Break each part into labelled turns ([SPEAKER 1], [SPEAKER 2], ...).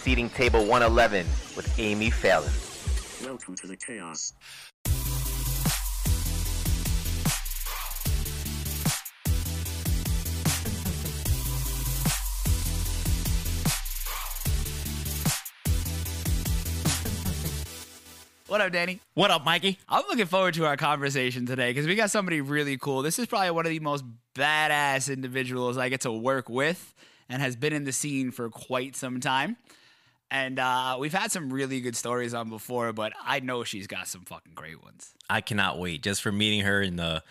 [SPEAKER 1] seating table 111 with Amy Phelan.
[SPEAKER 2] Welcome to the chaos.
[SPEAKER 3] What up, Danny?
[SPEAKER 4] What up, Mikey?
[SPEAKER 3] I'm looking forward to our conversation today because we got somebody really cool. This is probably one of the most badass individuals I get to work with and has been in the scene for quite some time. And we've had some really good stories on before, but I know she's got some fucking great ones.
[SPEAKER 4] I cannot wait just for meeting her in the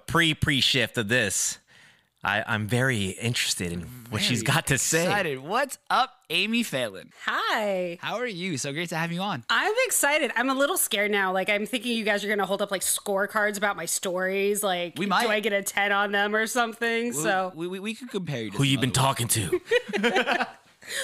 [SPEAKER 4] pre-shift of this. I'm very interested in what she's got to say.
[SPEAKER 3] Excited. What's up, Amy Phelan?
[SPEAKER 5] Hi.
[SPEAKER 3] How are you? So great to have you on.
[SPEAKER 5] I'm excited. I'm a little scared now. Like, I'm thinking you guys are going to hold up, like, scorecards about my stories. Like,
[SPEAKER 3] we might.
[SPEAKER 5] Do I get a 10 on them or something?
[SPEAKER 3] We could compare you to
[SPEAKER 4] who you've
[SPEAKER 3] some
[SPEAKER 4] been
[SPEAKER 3] other
[SPEAKER 4] talking to.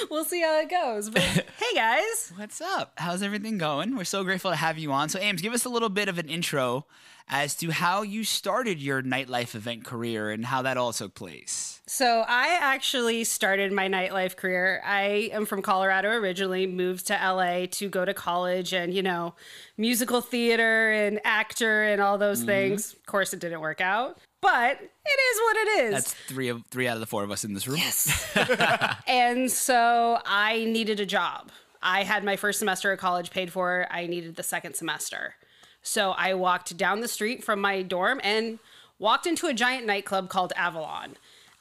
[SPEAKER 5] We'll see how it goes. But hey, guys.
[SPEAKER 3] What's up? How's everything going? We're so grateful to have you on. So, Ames, give us a little bit of an intro as to how you started your nightlife event career and how that all took place.
[SPEAKER 5] So I actually started my nightlife career. I am from Colorado originally, moved to LA to go to college and, you know, musical theater and actor and all those things. Of course, it didn't work out, but it is what it is.
[SPEAKER 3] That's three out of the four of us in this room.
[SPEAKER 5] Yes. And so I needed a job. I had my first semester of college paid for. I needed the second semester. So I walked down the street from my dorm and walked into a giant nightclub called Avalon.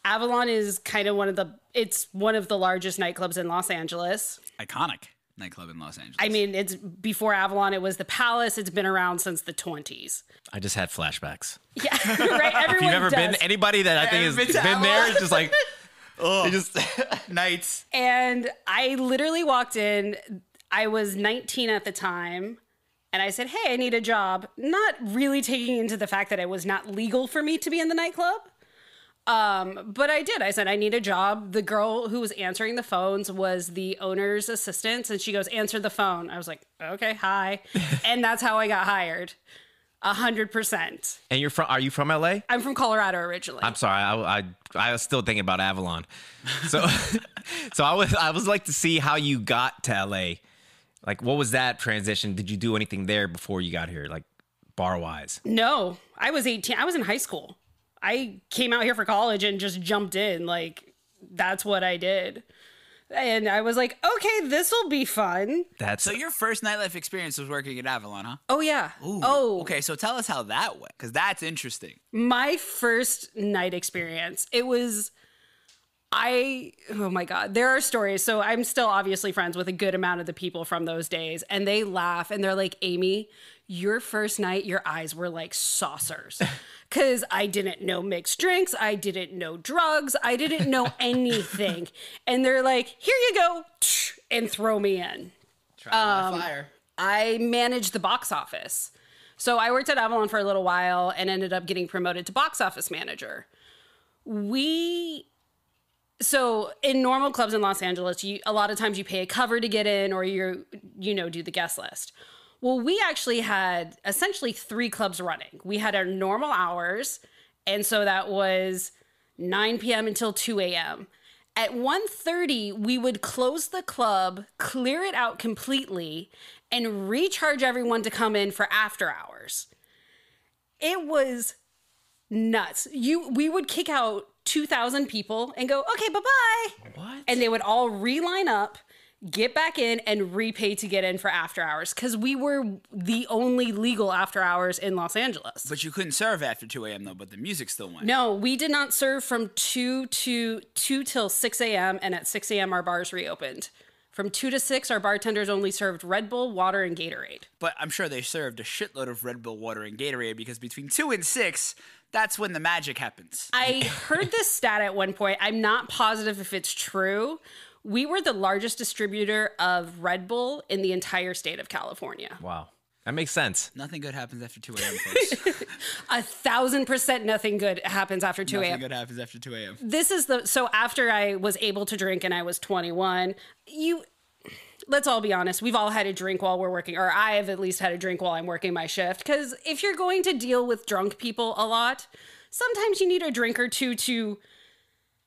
[SPEAKER 5] Avalon is kind of one of the largest nightclubs in Los Angeles.
[SPEAKER 3] Iconic nightclub in Los Angeles.
[SPEAKER 5] I mean, it's before Avalon, it was the Palace. It's been around since the 20s.
[SPEAKER 4] I just had flashbacks.
[SPEAKER 5] Yeah, right. Everyone
[SPEAKER 4] If you've ever
[SPEAKER 5] does.
[SPEAKER 4] been, anybody that I think has
[SPEAKER 3] been to
[SPEAKER 4] been there, it's just like,
[SPEAKER 3] oh,
[SPEAKER 4] just
[SPEAKER 3] nights.
[SPEAKER 5] And I literally walked in. I was 19 at the time. And I said, hey, I need a job. Not really taking into the fact that it was not legal for me to be in the nightclub. But I did. I said, I need a job. The girl who was answering the phones was the owner's assistant. And she goes, answer the phone. I was like, okay, hi. And that's how I got hired. 100%.
[SPEAKER 4] And are you from LA?
[SPEAKER 5] I'm from Colorado originally.
[SPEAKER 4] I'm sorry. I was still thinking about Avalon. So, I was like to see how you got to LA. Like, what was that transition? Did you do anything there before you got here, like bar-wise?
[SPEAKER 5] No, I was 18. I was in high school. I came out here for college and just jumped in. Like, that's what I did. And I was like, okay, this will be fun.
[SPEAKER 3] So your first nightlife experience was working at Avalon, huh?
[SPEAKER 5] Oh, yeah.
[SPEAKER 3] Ooh.
[SPEAKER 5] Oh.
[SPEAKER 3] Okay, so tell us how that went, because that's interesting.
[SPEAKER 5] My first night experience, it was... oh my God, there are stories. So I'm still obviously friends with a good amount of the people from those days. And they laugh and they're like, Amy, your first night, your eyes were like saucers. Because I didn't know mixed drinks. I didn't know drugs. I didn't know anything. And they're like, here you go. And throw me in.
[SPEAKER 3] Try my fire.
[SPEAKER 5] I managed the box office. So I worked at Avalon for a little while and ended up getting promoted to box office manager. So in normal clubs in Los Angeles, a lot of times you pay a cover to get in or do the guest list. Well, we actually had essentially 3 clubs running. We had our normal hours, and so that was 9 p.m. until 2 a.m. At 1:30, we would close the club, clear it out completely, and recharge everyone to come in for after hours. It was nuts. We would kick out 2,000 people and go, okay, bye-bye.
[SPEAKER 4] What?
[SPEAKER 5] And they would all reline up, get back in, and repay to get in for after hours because we were the only legal after hours in Los Angeles.
[SPEAKER 3] But you couldn't serve after 2 a.m. though, but the music still went.
[SPEAKER 5] No, we did not serve from 2 till 6 a.m. and at 6 a.m. our bars reopened. From 2 to 6, our bartenders only served Red Bull, water, and Gatorade.
[SPEAKER 3] But I'm sure they served a shitload of Red Bull, water, and Gatorade because between 2 and 6, that's when the magic happens.
[SPEAKER 5] I heard this stat at one point. I'm not positive if it's true. We were the largest distributor of Red Bull in the entire state of California.
[SPEAKER 4] Wow. That makes sense.
[SPEAKER 3] Nothing good happens after 2 a.m., folks.
[SPEAKER 5] 1,000% nothing good happens after 2 a.m.
[SPEAKER 3] Nothing good happens after 2 a.m.
[SPEAKER 5] So after I was able to drink and I was 21, let's all be honest, we've all had a drink while we're working, or I have at least had a drink while I'm working my shift. Because if you're going to deal with drunk people a lot, sometimes you need a drink or two to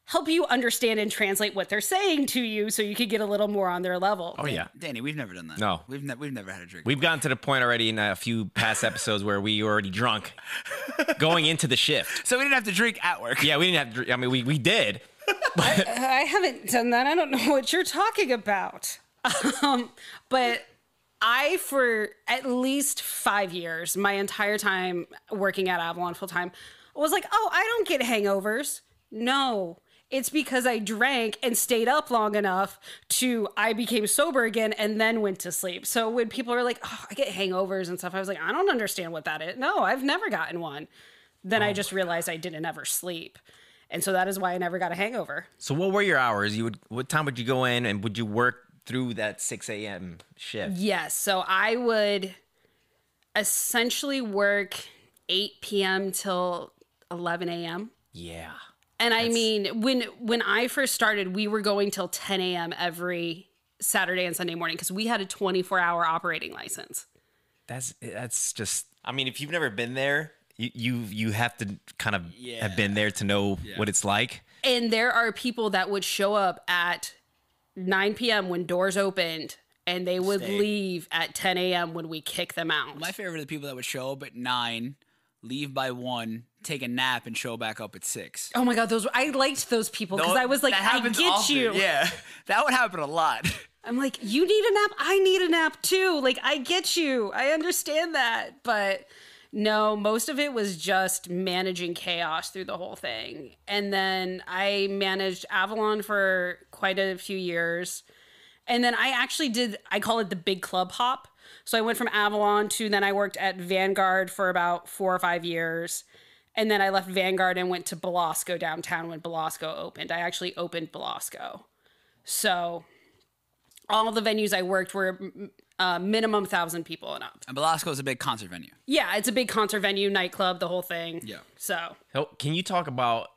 [SPEAKER 5] help you understand and translate what they're saying to you so you could get a little more on their level.
[SPEAKER 4] Oh yeah.
[SPEAKER 3] Danny, we've never done that.
[SPEAKER 4] No.
[SPEAKER 3] We've never had a drink.
[SPEAKER 4] We've gotten to the point already in a few past episodes where we were already drunk going into the shift.
[SPEAKER 3] So we didn't have to drink at work.
[SPEAKER 4] Yeah, we didn't have to. I mean, we did.
[SPEAKER 5] I haven't done that. I don't know what you're talking about. But for at least 5 years, my entire time working at Avalon full time, was like, oh, I don't get hangovers. No, it's because I drank and stayed up long enough I became sober again and then went to sleep. So when people are like, oh, I get hangovers and stuff, I was like, I don't understand what that is. No, I've never gotten one. Then I just realized I didn't ever sleep. And so that is why I never got a hangover.
[SPEAKER 4] So what were your hours? What time would you go in, and would you work through that 6 a.m. shift?
[SPEAKER 5] Yes. So I would essentially work 8 p.m. till 11 a.m.
[SPEAKER 4] Yeah.
[SPEAKER 5] And I mean, when I first started, we were going till 10 a.m. every Saturday and Sunday morning because we had a 24-hour operating license.
[SPEAKER 4] That's just. I mean, if you've never been there, you have to kind of have been there to know what it's like.
[SPEAKER 5] And there are people that would show up at 9 p.m. when doors opened, and they would leave at 10 a.m. when we kick them out.
[SPEAKER 3] My favorite are the people that would show up at 9, leave by 1, take a nap, and show back up at 6.
[SPEAKER 5] Oh my God, I liked those people because I was like, I get
[SPEAKER 3] often.
[SPEAKER 5] you.
[SPEAKER 3] Yeah, that would happen a lot.
[SPEAKER 5] I'm like, you need a nap? I need a nap too. Like, I get you. I understand that. But no, most of it was just managing chaos through the whole thing. And then I managed Avalon for quite a few years. And then I actually I call it the big club hop. So I went from Avalon then I worked at Vanguard for about 4 or 5 years. And then I left Vanguard and went to Belasco downtown when Belasco opened. I actually opened Belasco. So all the venues I worked were minimum 1,000 people and up.
[SPEAKER 3] And Belasco is a big concert venue.
[SPEAKER 5] Yeah, it's a big concert venue, nightclub, the whole thing.
[SPEAKER 3] Yeah.
[SPEAKER 5] So
[SPEAKER 4] Can you talk about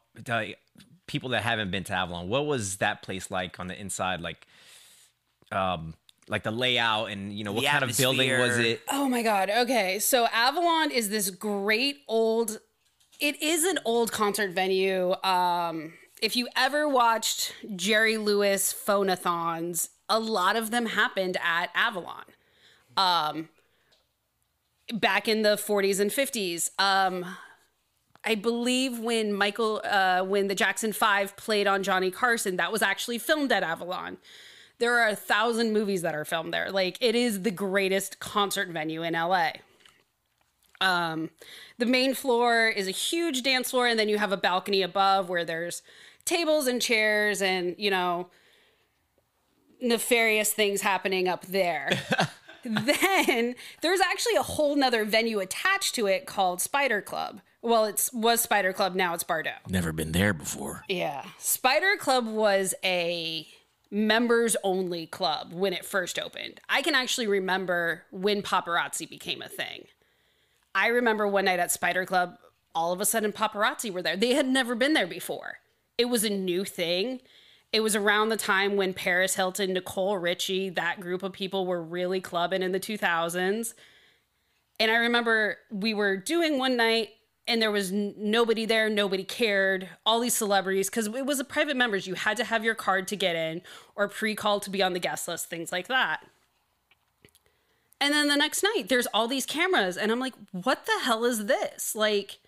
[SPEAKER 4] people that haven't been to Avalon? What was that place like on the inside? Like the layout and, what kind of building was it?
[SPEAKER 5] Oh my God. Okay. So Avalon is this great it is an old concert venue. If you ever watched Jerry Lewis phonathons, a lot of them happened at Avalon. Back in the 40s and 50s. I believe when when the Jackson 5 played on Johnny Carson, that was actually filmed at Avalon. There are 1,000 movies that are filmed there. Like, it is the greatest concert venue in LA. The main floor is a huge dance floor, and then you have a balcony above where there's tables and chairs and, nefarious things happening up there. Then there's actually a whole nother venue attached to it called Spider Club. Well, it was Spider Club, now it's Bardo.
[SPEAKER 4] Never been there before.
[SPEAKER 5] Yeah. Spider Club was a members only club when it first opened. I can actually remember when paparazzi became a thing. I remember one night at Spider Club, all of a sudden paparazzi were there. They had never been there before. It was a new thing. It was around the time when Paris Hilton, Nicole Richie, that group of people were really clubbing in the 2000s. And I remember we were doing one night and there was nobody there. Nobody cared. All these celebrities, because it was a private members. You had to have your card to get in or pre-call to be on the guest list, things like that. And then the next night, there's all these cameras. And I'm like, what the hell is this? Like,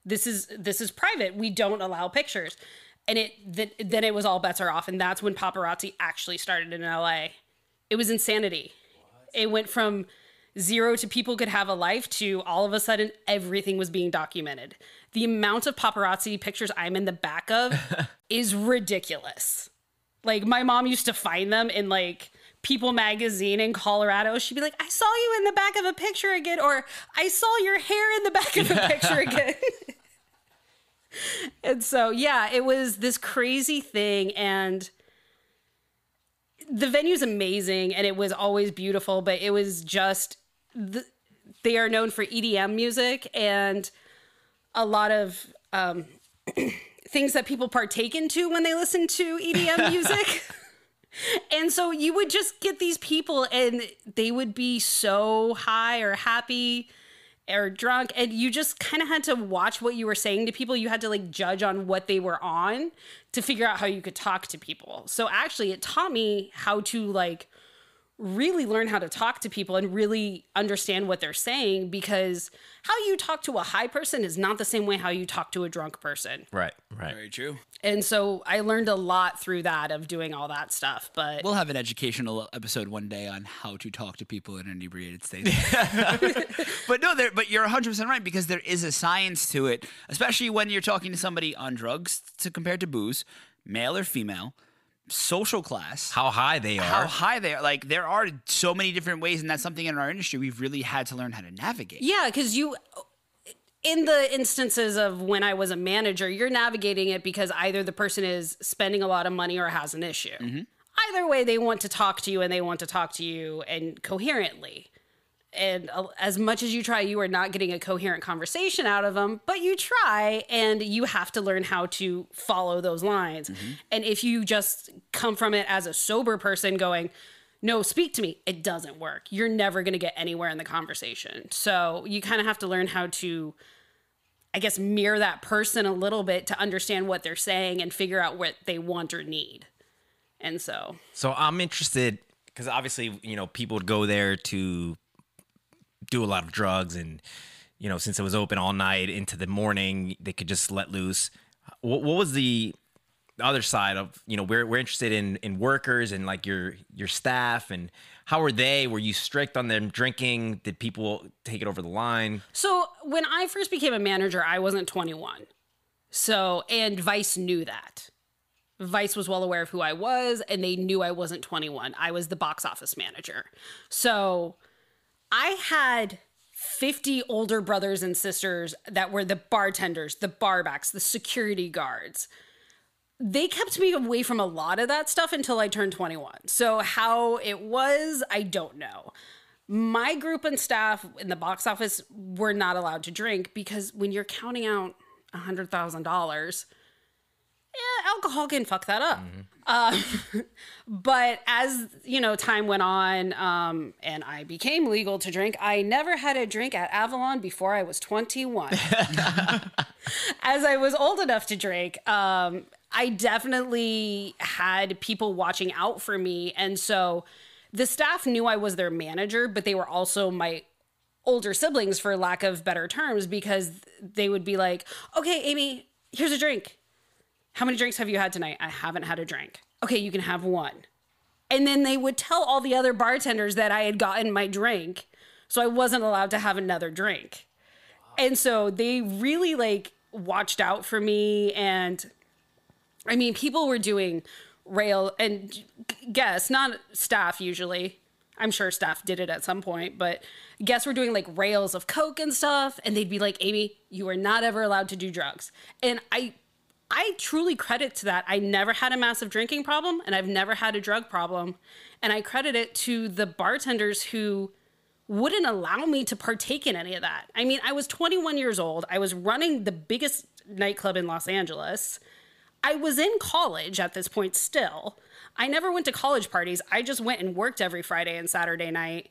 [SPEAKER 5] this is private. We don't allow pictures. And then it was all bets are off. And that's when paparazzi actually started in LA. It was insanity. It went from 0 to people could have a life to all of a sudden everything was being documented. The amount of paparazzi pictures I'm in the back of is ridiculous. Like, my mom used to find them in like People magazine in Colorado. She'd be like, I saw you in the back of a picture again, or I saw your hair in the back of a picture again. And so, yeah, it was this crazy thing. And the venue's amazing and it was always beautiful, but it was just, they are known for EDM music and a lot of things that people partake into when they listen to EDM music. And so you would just get these people and they would be so high or happy or drunk, and you just kind of had to watch what you were saying to people. You had to like judge on what they were on to figure out how you could talk to people. So actually it taught me how to like really learn how to talk to people and really understand what they're saying, because how you talk to a high person is not the same way how you talk to a drunk person.
[SPEAKER 4] Right.
[SPEAKER 3] Very true.
[SPEAKER 5] And so I learned a lot through that of doing all that stuff. But
[SPEAKER 3] We'll have an educational episode one day on how to talk to people in inebriated states. But no, but you're 100% right, because there is a science to it, especially when you're talking to somebody on drugs to compare to booze, male or female, social class,
[SPEAKER 4] How high they are.
[SPEAKER 3] Like, there are so many different ways, and that's something in our industry we've really had to learn how to navigate.
[SPEAKER 5] yeah, because in the instances of when I was a manager, you're navigating it because either the person is spending a lot of money or has an issue. Either way, they want to talk to you, and they want to talk to you and coherently. And as much as you try, you are not getting a coherent conversation out of them, but you try, and you have to learn how to follow those lines. And if you just come from it as a sober person going, no, speak to me, it doesn't work. You're never going to get anywhere in the conversation. So you kind of have to learn how to, I guess, mirror that person a little bit to understand what they're saying and figure out what they want or need. And so
[SPEAKER 4] I'm interested, because obviously, you know, people would go there to do a lot of drugs, and, you know, since it was open all night into the morning, they could just let loose. What was the other side of, you know, we're interested in workers and like your staff, and how were they? Were you strict on them drinking? Did people take it over the line?
[SPEAKER 5] So when I first became a manager, I wasn't 21. So, and Vice knew that. Vice was well aware of who I was, and they knew I wasn't 21. I was the box office manager. So I had 50 older brothers and sisters that were the bartenders, the barbacks, the security guards. They kept me away from a lot of that stuff until I turned 21. So how it was, I don't know. My group and staff in the box office were not allowed to drink, because when you're counting out $100,000, alcohol can fuck that up. But as, you know, time went on, and I became legal to drink, I never had a drink at Avalon before I was 21. As I was old enough to drink, I definitely had people watching out for me. And so the staff knew I was their manager, but they were also my older siblings, for lack of better terms, because they would be like, okay, Amy, here's a drink. How many drinks have you had tonight? I haven't had a drink. Okay, you can have one. And then they would tell all the other bartenders that I had gotten my drink, so I wasn't allowed to have another drink. And so they really like watched out for me. And I mean, people were doing rail and guests, not staff usually. I'm sure staff did it at some point, but guests were doing like rails of Coke and stuff. And they'd be like, Amy, you are not ever allowed to do drugs. And I truly credit to that. I never had a massive drinking problem, and I've never had a drug problem. And I credit it to the bartenders who wouldn't allow me to partake in any of that. I mean, I was 21 years old. I was running the biggest nightclub in Los Angeles. I was in college at this point still. I never went to college parties. I just went and worked every Friday and Saturday night.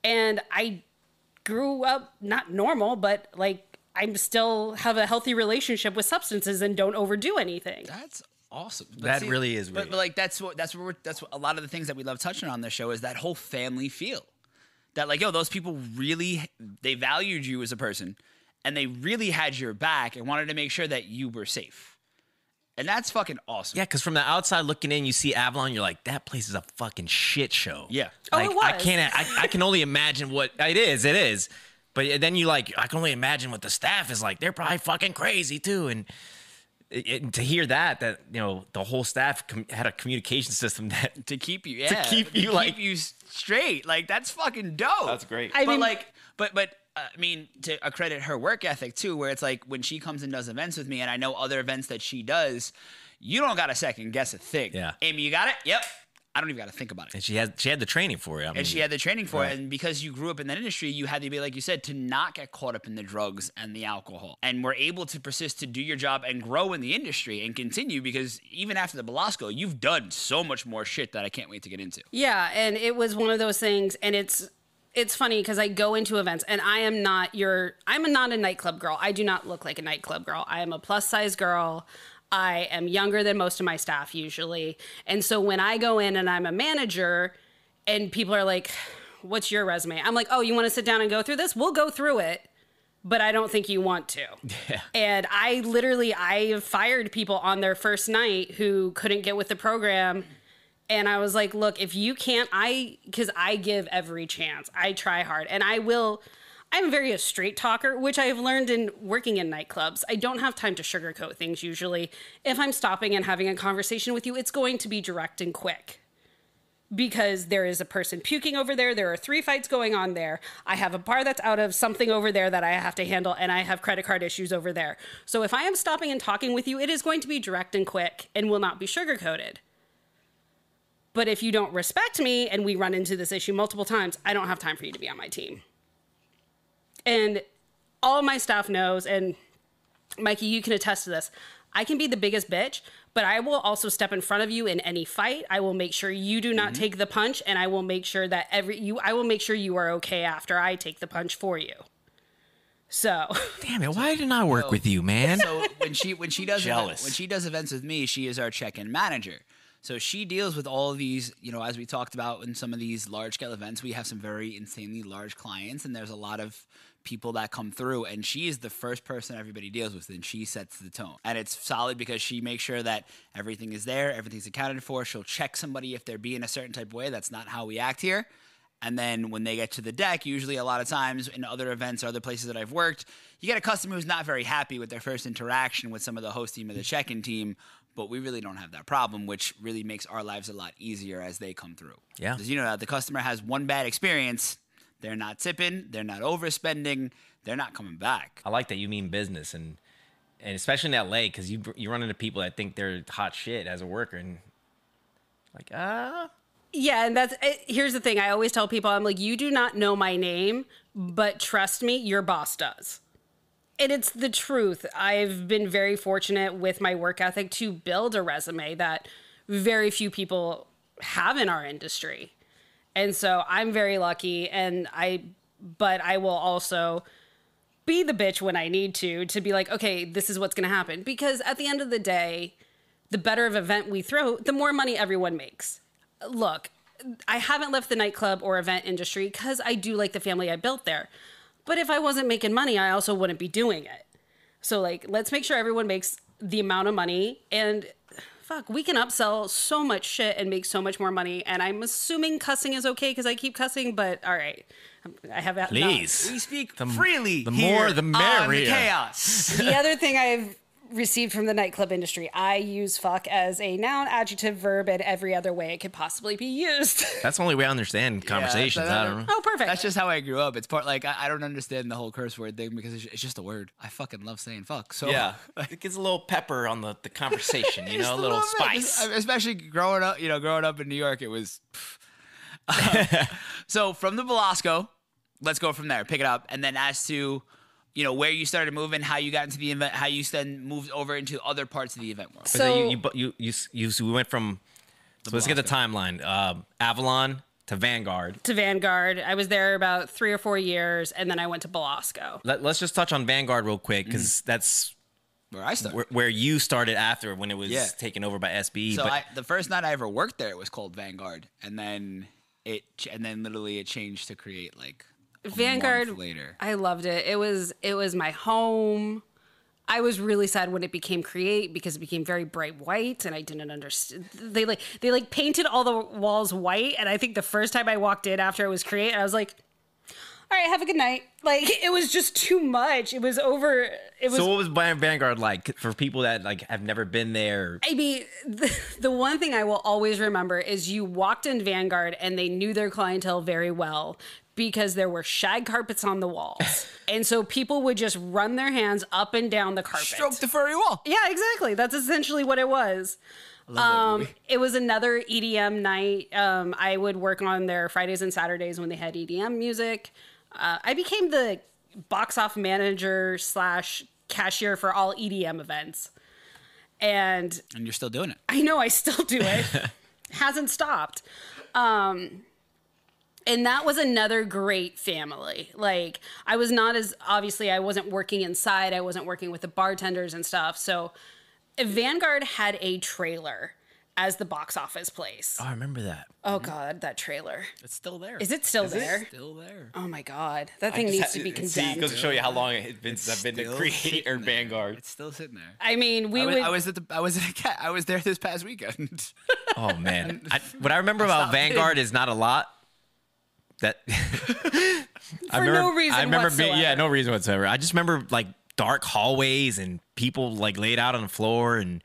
[SPEAKER 5] And I grew up not normal, but like, I still have a healthy relationship with substances and don't overdo anything.
[SPEAKER 3] That's awesome.
[SPEAKER 4] That really is
[SPEAKER 3] But like that's what a lot of the things that we love touching on this show is that whole family feel. That like, yo, those people really, they valued you as a person, and they really had your back and wanted to make sure that you were safe. And that's fucking awesome.
[SPEAKER 4] Yeah, because from the outside looking in, you see Avalon, you're like, that place is a fucking shit show.
[SPEAKER 3] Yeah.
[SPEAKER 4] Like,
[SPEAKER 5] Oh, it was.
[SPEAKER 4] I can only imagine what it is. But then you like, I can only imagine what the staff is like. They're probably fucking crazy too. And to hear that, you know, the whole staff had a communication system that
[SPEAKER 3] To keep you,
[SPEAKER 4] keep you
[SPEAKER 3] straight. Like, that's fucking dope.
[SPEAKER 4] That's great.
[SPEAKER 5] I mean,
[SPEAKER 3] I mean, to credit her work ethic too, where it's like when she comes and does events with me, and I know other events that she does, you don't got to second guess a thing.
[SPEAKER 4] Yeah.
[SPEAKER 3] Amy, you got it? Yep. I don't even got to think about it.
[SPEAKER 4] And she had the training for it. I mean,
[SPEAKER 3] And she had the training for
[SPEAKER 4] right.
[SPEAKER 3] it. And because you grew up in that industry, you had the ability, like you said, to not get caught up in the drugs and the alcohol. And were able to persist to do your job and grow in the industry and continue, because even after the Belasco, you've done so much more shit that I can't wait to get into.
[SPEAKER 5] Yeah, and it was one of those things, and it's it's funny because I go into events and I'm not a nightclub girl. I do not look like a nightclub girl. I am a plus size girl. I am younger than most of my staff usually. And so when I go in and I'm a manager and people are like, what's your resume? I'm like, oh, you want to sit down and go through this? We'll go through it, but I don't think you want to.
[SPEAKER 4] Yeah.
[SPEAKER 5] And I have fired people on their first night who couldn't get with the program. And I was like, look, if you can't, because I give every chance. I try hard. And I'm very a straight talker, which I have learned in working in nightclubs. I don't have time to sugarcoat things usually. If I'm stopping and having a conversation with you, it's going to be direct and quick. Because there is a person puking over there. There are 3 fights going on there. I have a bar that's out of something over there that I have to handle, and I have credit card issues over there. So if I am stopping and talking with you, it is going to be direct and quick and will not be sugarcoated. But if you don't respect me and we run into this issue multiple times, I don't have time for you to be on my team. And all my staff knows, and Mikey, you can attest to this, I can be the biggest bitch, but I will also step in front of you in any fight. I will make sure you do not take the punch, and I will make sure that I will make sure you are okay after I take the punch for you. So
[SPEAKER 4] Damn it! Why didn't I work with you, man?
[SPEAKER 3] So when she does
[SPEAKER 4] Jealous.
[SPEAKER 3] when she does events with me, she is our check-in manager. So she deals with all of these, as we talked about in some of these large-scale events, we have some very insanely large clients, and there's a lot of people that come through, and she is the first person everybody deals with, and she sets the tone. And it's solid because she makes sure that everything is there, everything's accounted for. She'll check somebody if they're being a certain type of way. That's not how we act here. And then when they get to the deck, usually a lot of times in other events or other places that I've worked, you get a customer who's not very happy with their first interaction with some of the host team or the check-in team, but we really don't have that problem, which really makes our lives a lot easier as they come through.
[SPEAKER 4] Yeah.
[SPEAKER 3] Because the customer has one bad experience, they're not tipping, they're not overspending, they're not coming back.
[SPEAKER 4] I like that you mean business, and especially in LA, because you run into people that think they're hot shit as a worker, and
[SPEAKER 5] yeah, and here's the thing. I always tell people, I'm like, you do not know my name, but trust me, your boss does. And it's the truth. I've been very fortunate with my work ethic to build a resume that very few people have in our industry. And so I'm very lucky, but I will also be the bitch when I need to be like, okay, this is what's going to happen. Because at the end of the day, the better of event we throw, the more money everyone makes. Look, I haven't left the nightclub or event industry because I do like the family I built there. But if I wasn't making money, I also wouldn't be doing it. So let's make sure everyone makes the amount of money, and we can upsell so much shit and make so much more money. And I'm assuming cussing is okay because I keep cussing, but all right. I have
[SPEAKER 4] please.
[SPEAKER 3] We speak freely.
[SPEAKER 4] The more, the merrier.
[SPEAKER 3] Chaos.
[SPEAKER 5] The other thing I've received from the nightclub industry, I use fuck as a noun, adjective, verb, and every other way it could possibly be used.
[SPEAKER 4] That's the only way I understand conversations. I don't know.
[SPEAKER 5] Oh, perfect.
[SPEAKER 3] That's just how I grew up. It's part I don't understand the whole curse word thing because it's just a word. I fucking love saying fuck. So
[SPEAKER 4] Yeah, it gives a little pepper on the conversation,
[SPEAKER 3] Just
[SPEAKER 4] a little spice.
[SPEAKER 3] Especially growing up in New York, it was. So from the Velasco, let's go from there. Pick it up, and then as to where you started moving, how you got into the event, how you then moved over into other parts of the event world.
[SPEAKER 5] So
[SPEAKER 4] we went from. So let's get the timeline. Avalon to Vanguard.
[SPEAKER 5] I was there about 3 or 4 years, and then I went to Belasco.
[SPEAKER 4] Let's just touch on Vanguard real quick because that's
[SPEAKER 3] where I started.
[SPEAKER 4] Where you started after when it was taken over by SBE.
[SPEAKER 3] So the first night I ever worked there, it was called Vanguard, and then literally it changed to create
[SPEAKER 5] Vanguard
[SPEAKER 3] later.
[SPEAKER 5] I loved it. It was my home. I was really sad when it became Create because it became very bright white, and I didn't understand. They painted all the walls white, and I think the first time I walked in after it was Create, I was like, all right, have a good night. It was just too much. It was over.
[SPEAKER 4] So what was Vanguard like for people that have never been there?
[SPEAKER 5] I mean, the one thing I will always remember is you walked in Vanguard and they knew their clientele very well because there were shag carpets on the walls. And so people would just run their hands up and down the carpet.
[SPEAKER 3] Stroke the furry wall.
[SPEAKER 5] Yeah, exactly. That's essentially what it was. It was another EDM night. I would work on their Fridays and Saturdays when they had EDM music. I became the box off manager / cashier for all EDM events. And
[SPEAKER 3] you're still doing it.
[SPEAKER 5] I know, I still do it. Hasn't stopped. And And that was another great family. Like, I was not as, obviously, I wasn't working inside. I wasn't working with the bartenders and stuff. So Vanguard had a trailer as the box office place.
[SPEAKER 4] Oh, I remember that.
[SPEAKER 5] Oh, God, that trailer.
[SPEAKER 3] It's still there.
[SPEAKER 5] Is it still there?
[SPEAKER 3] Still there.
[SPEAKER 5] Oh, my God. That thing needs to be condemned.
[SPEAKER 4] Goes to show you how long it's been to create
[SPEAKER 3] sitting there.
[SPEAKER 4] Vanguard.
[SPEAKER 3] It's still sitting there.
[SPEAKER 5] I mean,
[SPEAKER 3] I was there this past weekend.
[SPEAKER 4] Oh man, what I remember about Vanguard is not a lot. That
[SPEAKER 5] For no reason whatsoever.
[SPEAKER 4] no reason whatsoever. I just remember like dark hallways and people like laid out on the floor, and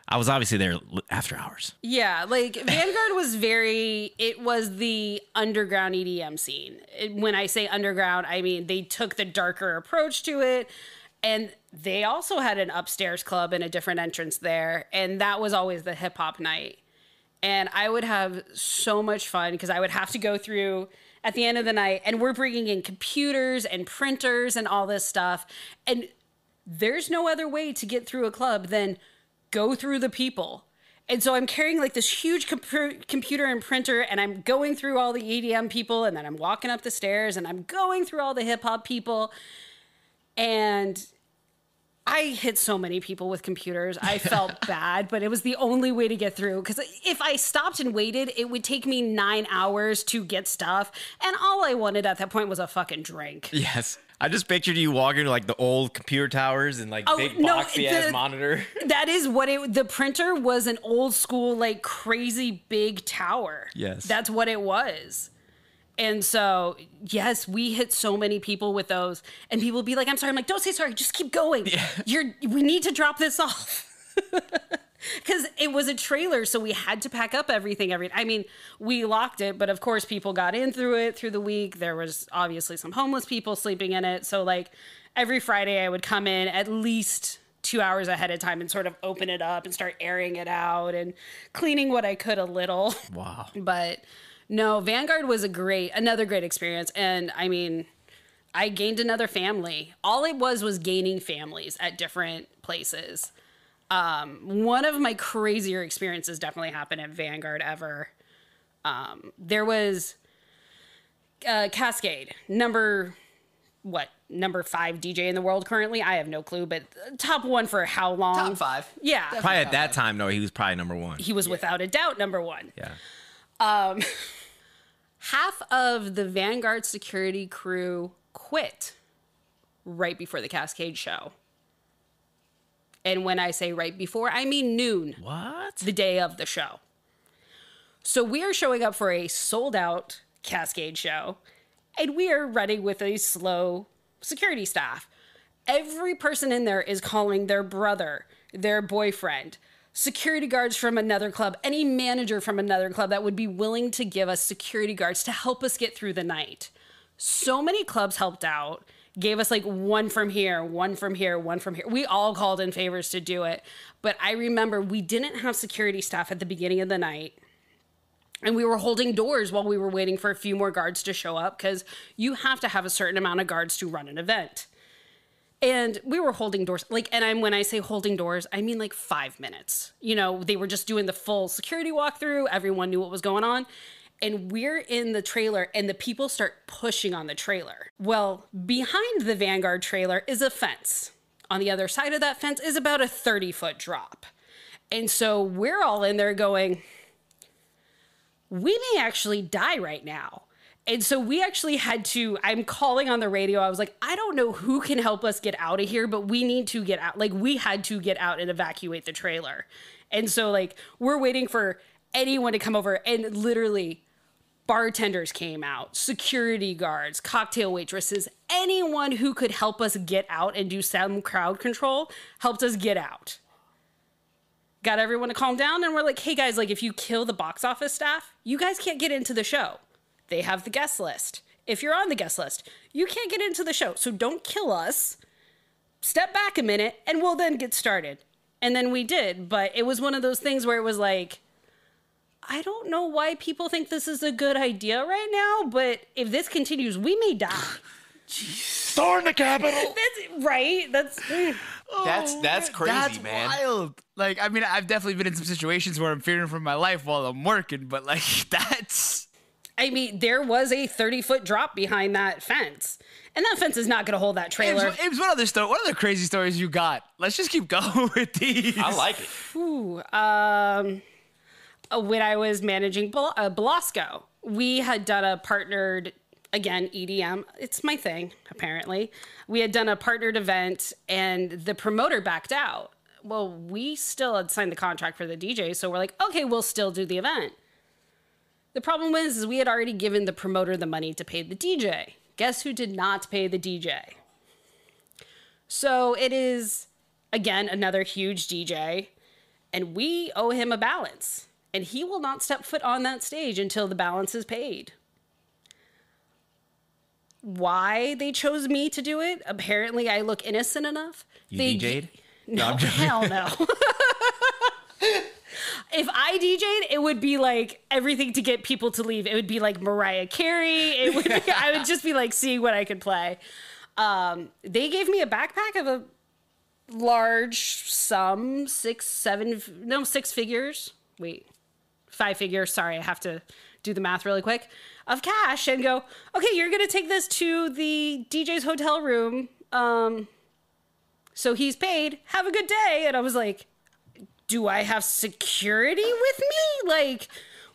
[SPEAKER 4] I was obviously there after hours.
[SPEAKER 5] Yeah, like Vanguard was it was the underground EDM scene. When I say underground, I mean they took the darker approach to it. And they also had an upstairs club and a different entrance there. And that was always the hip hop night. And I would have so much fun because I would have to go through at the end of the night, and we're bringing in computers and printers and all this stuff. And there's no other way to get through a club than go through the people. And so I'm carrying like this huge computer and printer, and I'm going through all the EDM people, and then I'm walking up the stairs, and I'm going through all the hip hop people. And I hit so many people with computers. I felt bad, but it was the only way to get through. Because if I stopped and waited, it would take me 9 hours to get stuff. And all I wanted at that point was a fucking drink.
[SPEAKER 4] Yes. I just pictured you walking to like the old computer towers and like big boxy ass monitor.
[SPEAKER 5] That is what the printer was, an old school, like crazy big tower.
[SPEAKER 4] Yes.
[SPEAKER 5] That's what it was. And so, yes, we hit so many people with those, and people would be like, I'm sorry. I'm like, don't say sorry. Just keep going. Yeah. We need to drop this off. Because it was a trailer, so we had to pack up everything. I mean, we locked it, but of course people got in through the week. There was obviously some homeless people sleeping in it. So like every Friday I would come in at least 2 hours ahead of time and sort of open it up and start airing it out and cleaning what I could a little.
[SPEAKER 4] Wow.
[SPEAKER 5] But no, Vanguard was another great experience. And I mean, I gained another family. All it was gaining families at different places. One of my crazier experiences definitely happened at Vanguard ever. There was Cascade, number 5 DJ in the world currently. I have no clue, but top one for how long?
[SPEAKER 3] Top 5.
[SPEAKER 5] Yeah.
[SPEAKER 3] Definitely.
[SPEAKER 4] Probably at that time, though, he was probably number one.
[SPEAKER 5] He was without a doubt number 1.
[SPEAKER 4] Yeah.
[SPEAKER 5] Half of the Vanguard security crew quit right before the Cascade show. And when I say right before, I mean noon.
[SPEAKER 4] What?
[SPEAKER 5] The day of the show. So we are showing up for a sold out Cascade show, and we are running with a slow security staff. Every person in there is calling their brother, their boyfriend, security guards from another club, any manager from another club that would be willing to give us security guards to help us get through the night. So many clubs helped out, gave us like one from here, one from here, one from here. We all called in favors to do it. But I remember we didn't have security staff at the beginning of the night. And we were holding doors while we were waiting for a few more guards to show up, because you have to have a certain amount of guards to run an event. And we were holding doors, when I say holding doors, I mean like 5 minutes. You know, they were just doing the full security walkthrough. Everyone knew what was going on. And we're in the trailer, and the people start pushing on the trailer. Well, behind the Vanguard trailer is a fence. On the other side of that fence is about a 30-foot drop. And so we're all in there going, we may actually die right now. And so we actually had to, I'm calling on the radio. I was like, I don't know who can help us get out of here, but we need to get out. Like, we had to get out and evacuate the trailer. And so like, we're waiting for anyone to come over, and literally bartenders came out, security guards, cocktail waitresses, anyone who could help us get out and do some crowd control helped us get out. Got everyone to calm down, and we're like, hey guys, like if you kill the box office staff, you guys can't get into the show. They have the guest list. If you're on the guest list, you can't get into the show. So don't kill us. Step back a minute, and we'll then get started. And then we did, but it was one of those things where it was like, I don't know why people think this is a good idea right now, but if this continues, we may die.
[SPEAKER 4] Storm the Capitol.
[SPEAKER 5] That's right. That's
[SPEAKER 4] crazy,
[SPEAKER 3] That's
[SPEAKER 4] man.
[SPEAKER 3] wild. Like, I mean, I've definitely been in some situations where I'm fearing for my life while I'm working, but like, that's
[SPEAKER 5] I mean, there was a 30-foot drop behind that fence. And that fence is not going to hold that trailer.
[SPEAKER 3] Ames, what other crazy stories you got? Let's just keep going with these.
[SPEAKER 4] I like it.
[SPEAKER 5] Ooh, when I was managing Belasco, we had done a partnered, again, EDM. It's my thing, apparently. We had done a partnered event, and the promoter backed out. Well, we still had signed the contract for the DJ, so we're like, okay, we'll still do the event. The problem is we had already given the promoter the money to pay the DJ. Guess who did not pay the DJ? So it is, again, another huge DJ, and we owe him a balance. And he will not step foot on that stage until the balance is paid. Why they chose me to do it? Apparently, I look innocent enough.
[SPEAKER 4] You DJ'd?
[SPEAKER 5] No, hell no. If I DJ'd, it would be like everything to get people to leave. It would be like Mariah Carey. I would just be like seeing what I could play. They gave me a backpack of a large sum, 6 figures. Wait, 5 figures. Sorry, I have to do the math really quick. Of cash and go, okay, you're going to take this to the DJ's hotel room. So he's paid. Have a good day. And I was like, do I have security with me? Like,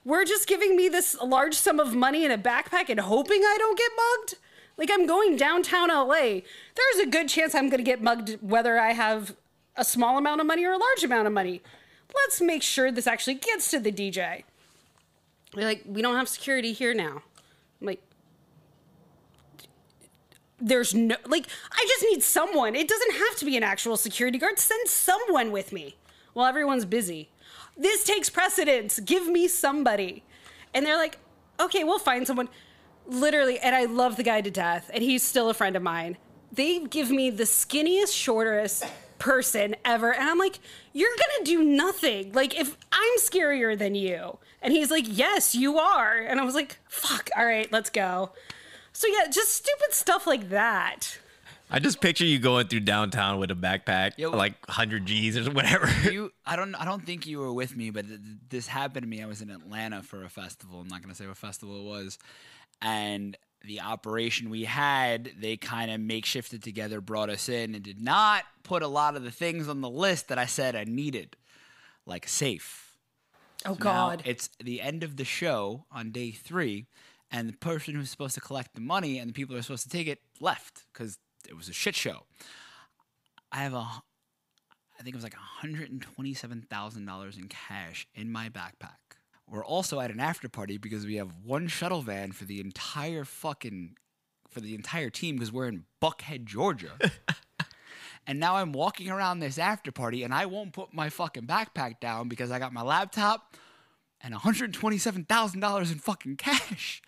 [SPEAKER 5] we're just giving me this large sum of money in a backpack and hoping I don't get mugged? Like, I'm going downtown LA. There's a good chance I'm going to get mugged whether I have a small amount of money or a large amount of money. Let's make sure this actually gets to the DJ. They're like, we don't have security here now. I'm like, there's no, like, I just need someone. It doesn't have to be an actual security guard. Send someone with me. Well, everyone's busy. This takes precedence. Give me somebody. And they're like, okay, we'll find someone. Literally, and I love the guy to death, and he's still a friend of mine. They give me the skinniest, shortest person ever. And I'm like, you're going to do nothing. Like, if I'm scarier than you. And he's like, yes, you are. And I was like, fuck, all right, let's go. So yeah, just stupid stuff like that.
[SPEAKER 4] I just picture you going through downtown with a backpack, like 100 G's or whatever.
[SPEAKER 3] I don't think you were with me, but this happened to me. I was in Atlanta for a festival. I'm not going to say what festival it was. And the operation we had, they kind of makeshifted together, brought us in, and did not put a lot of the things on the list that I said I needed, like a safe.
[SPEAKER 5] Oh,
[SPEAKER 3] So
[SPEAKER 5] God.
[SPEAKER 3] now it's the end of the show on day 3, and the person who's supposed to collect the money and the people who are supposed to take it left because it was a shit show. I think it was like $127,000 in cash in my backpack. We're also at an after party because we have one shuttle van for the entire team because we're in Buckhead, Georgia. And now I'm walking around this after party and I won't put my fucking backpack down because I got my laptop and $127,000 in fucking cash.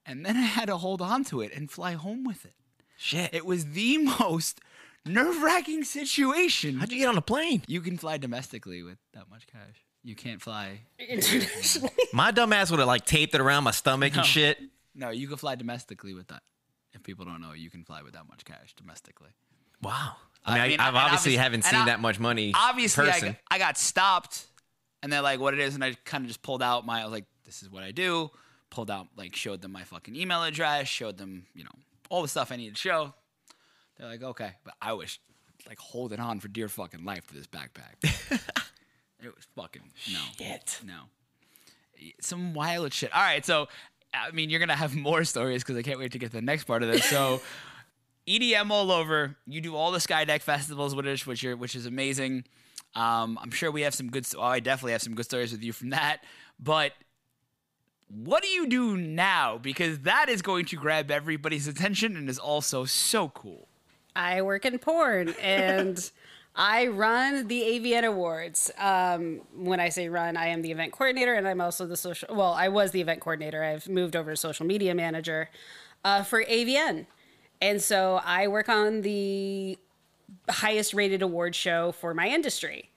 [SPEAKER 3] And then I had to hold on to it and fly home with it.
[SPEAKER 4] Shit.
[SPEAKER 3] It was the most nerve-wracking situation.
[SPEAKER 4] How'd you get on a plane?
[SPEAKER 3] You can fly domestically with that much cash. You can't fly
[SPEAKER 5] Internationally.
[SPEAKER 4] My dumb ass would have like taped it around my stomach and shit.
[SPEAKER 3] No, you can fly domestically with that. If people don't know, you can fly with that much cash domestically.
[SPEAKER 4] Wow.
[SPEAKER 3] I mean,
[SPEAKER 4] I've
[SPEAKER 3] and
[SPEAKER 4] obviously haven't seen that much money.
[SPEAKER 3] Obviously,
[SPEAKER 4] person.
[SPEAKER 3] I got stopped, and they're like, "What it is?" And I kind of just pulled out I was like, "This is what I do." Pulled out, showed them my fucking email address, showed them, all the stuff I needed to show. They're like, "Okay," but I was holding on for dear fucking life to this backpack. It was fucking no. Some wild shit. All right, so I mean, you're gonna have more stories because I can't wait to get to the next part of this. So, EDM all over. You do all the Skydeck festivals, which is amazing. I'm sure we have some good. I definitely have some good stories with you from that. But what do you do now? Because that is going to grab everybody's attention and is also so cool.
[SPEAKER 5] I work in porn and I run the AVN Awards. When I say run, I am the event coordinator and I'm also I was the event coordinator. I've moved over to social media manager for AVN. And so I work on the highest rated award show for my industry.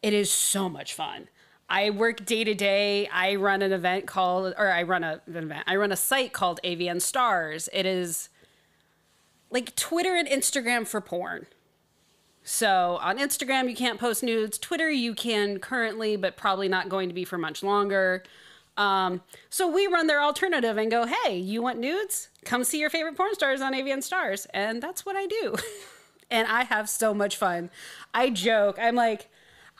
[SPEAKER 5] It is so much fun. I work day to day. I run a site called AVN Stars. It is like Twitter and Instagram for porn. So on Instagram, you can't post nudes. Twitter, you can currently, but probably not going to be for much longer. So we run their alternative and go, hey, you want nudes? Come see your favorite porn stars on AVN Stars. And that's what I do. And I have so much fun. I joke. I'm like,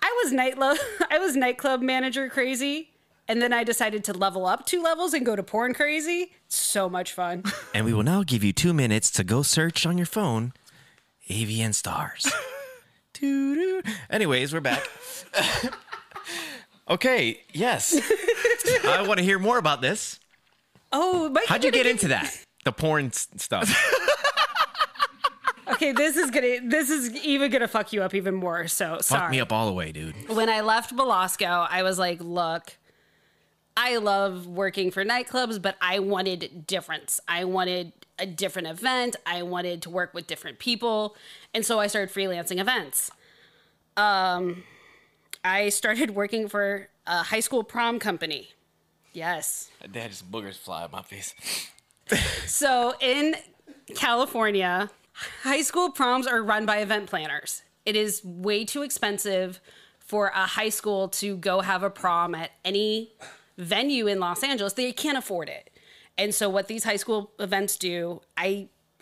[SPEAKER 5] I was nightclub manager crazy. And then I decided to level up 2 levels and go to porn crazy. So much fun.
[SPEAKER 4] And we will now give you 2 minutes to go search on your phone AVN Stars. Doo-doo. Anyways, we're back. Okay, yes. I want to hear more about this.
[SPEAKER 5] Oh, Mike,
[SPEAKER 4] how'd you get into that? The porn stuff.
[SPEAKER 5] Okay, this is even gonna fuck you up even more. So sorry.
[SPEAKER 4] Fuck me up all the way, dude.
[SPEAKER 5] When I left Belasco, I was like, look, I love working for nightclubs, but I wanted difference. I wanted a different event. I wanted to work with different people. And so I started freelancing events. I started working for a high school prom company. Yes.
[SPEAKER 4] Dad, just boogers fly out my face.
[SPEAKER 5] So in California, high school proms are run by event planners. It is way too expensive for a high school to go have a prom at any venue in Los Angeles. They can't afford it. And so what these high school events do,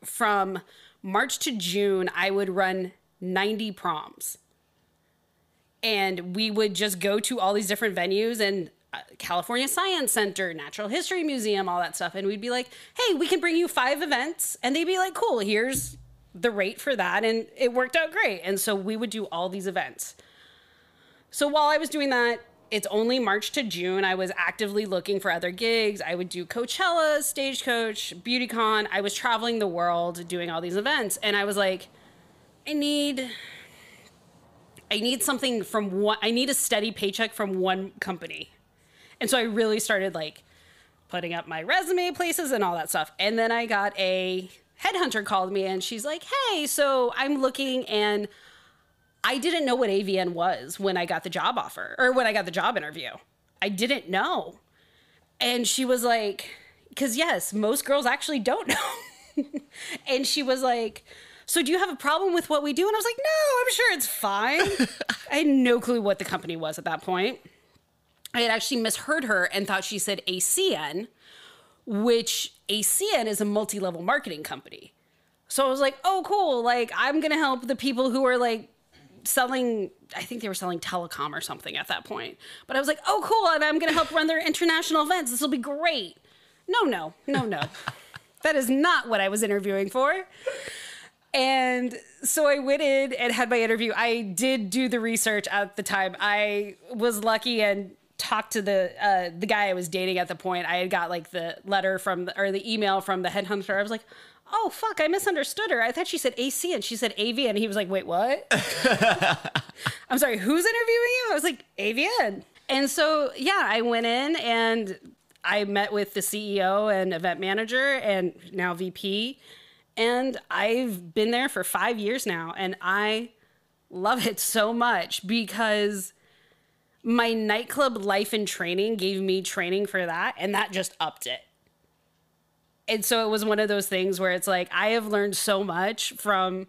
[SPEAKER 5] from March to June, I would run 90 proms. And we would just go to all these different venues and California Science Center, Natural History Museum, all that stuff. And we'd be like, hey, we can bring you 5 events. And they'd be like, cool, here's the rate for that. And it worked out great. And so we would do all these events. So while I was doing that, it's only March to June. I was actively looking for other gigs. I would do Coachella, Stagecoach, BeautyCon. I was traveling the world doing all these events. And I was like, I need something from one, I need a steady paycheck from one company. And so I really started like putting up my resume places and all that stuff. And then I got a headhunter called me and she's like, hey, so I'm looking, and I didn't know what AVN was when I got the job offer or when I got the job interview. I didn't know. And she was like, because yes, most girls actually don't know. And she was like, so do you have a problem with what we do? And I was like, no, I'm sure it's fine. I had no clue what the company was at that point. I had actually misheard her and thought she said ACN, which ACN is a multi-level marketing company. So I was like, oh, cool. Like, I'm going to help the people who are like selling, I think they were selling telecom or something at that point. But I was like, oh, cool. And I'm going to help run their international events. This will be great. No. That is not what I was interviewing for. And so I went in and had my interview. I did do the research at the time. I was lucky and talked to the guy I was dating at the point. I had got like the letter or the email from the headhunter. I was like, oh, fuck, I misunderstood her. I thought she said AC and she said AVN. And he was like, wait, what? I'm sorry, who's interviewing you? I was like, AVN. And so, yeah, I went in and I met with the CEO and event manager and now VP. And I've been there for 5 years now. And I love it so much because my nightclub life and training gave me training for that. And that just upped it. And so it was one of those things where it's like, I have learned so much from,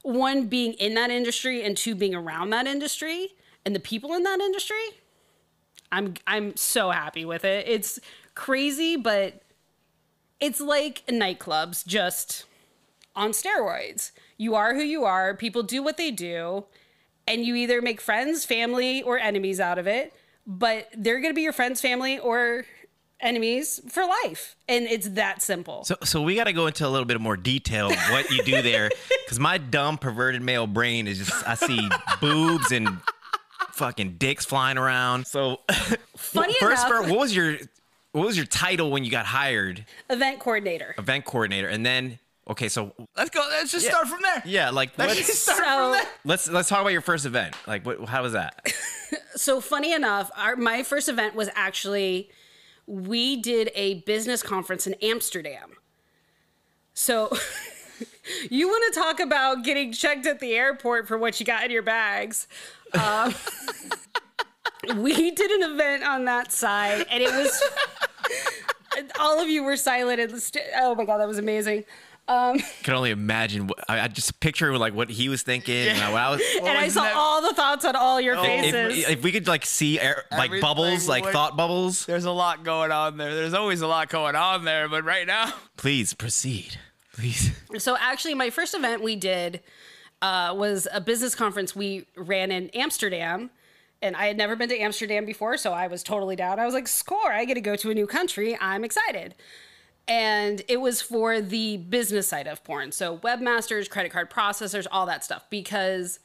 [SPEAKER 5] 1, being in that industry, and 2, being around that industry and the people in that industry. I'm so happy with it. It's crazy, but it's like nightclubs just on steroids. You are who you are. People do what they do. And you either make friends, family, or enemies out of it. But they're going to be your friends, family, or enemies for life. And it's that simple.
[SPEAKER 4] So we got to go into a little bit more detail of what you do there. Because my dumb, perverted male brain is just, I see boobs and fucking dicks flying around. So
[SPEAKER 5] funny
[SPEAKER 4] first,
[SPEAKER 5] enough,
[SPEAKER 4] what was your title when you got hired?
[SPEAKER 5] Event coordinator.
[SPEAKER 4] Event coordinator. And then, okay, so
[SPEAKER 3] Let's go. Let's just start from there.
[SPEAKER 4] yeah, like
[SPEAKER 3] Let's start from there.
[SPEAKER 4] let's talk about your first event. Like, how was that?
[SPEAKER 5] So funny enough, my first event was actually, we did a business conference in Amsterdam. So you want to talk about getting checked at the airport for what you got in your bags. We did an event on that side, and it was, all of you were silent. Oh my God, that was amazing.
[SPEAKER 4] Can only imagine. I just picture like what he was thinking. And
[SPEAKER 5] I saw all the thoughts on all your faces.
[SPEAKER 4] if we could like see like bubbles, like thought bubbles.
[SPEAKER 3] There's a lot going on there. There's always a lot going on there, but right now,
[SPEAKER 4] Please proceed. Please.
[SPEAKER 5] So actually, my first event we did was a business conference we ran in Amsterdam. And I had never been to Amsterdam before, so I was totally down. I was like, score, I get to go to a new country. I'm excited. And it was for the business side of porn. So webmasters, credit card processors, all that stuff. Because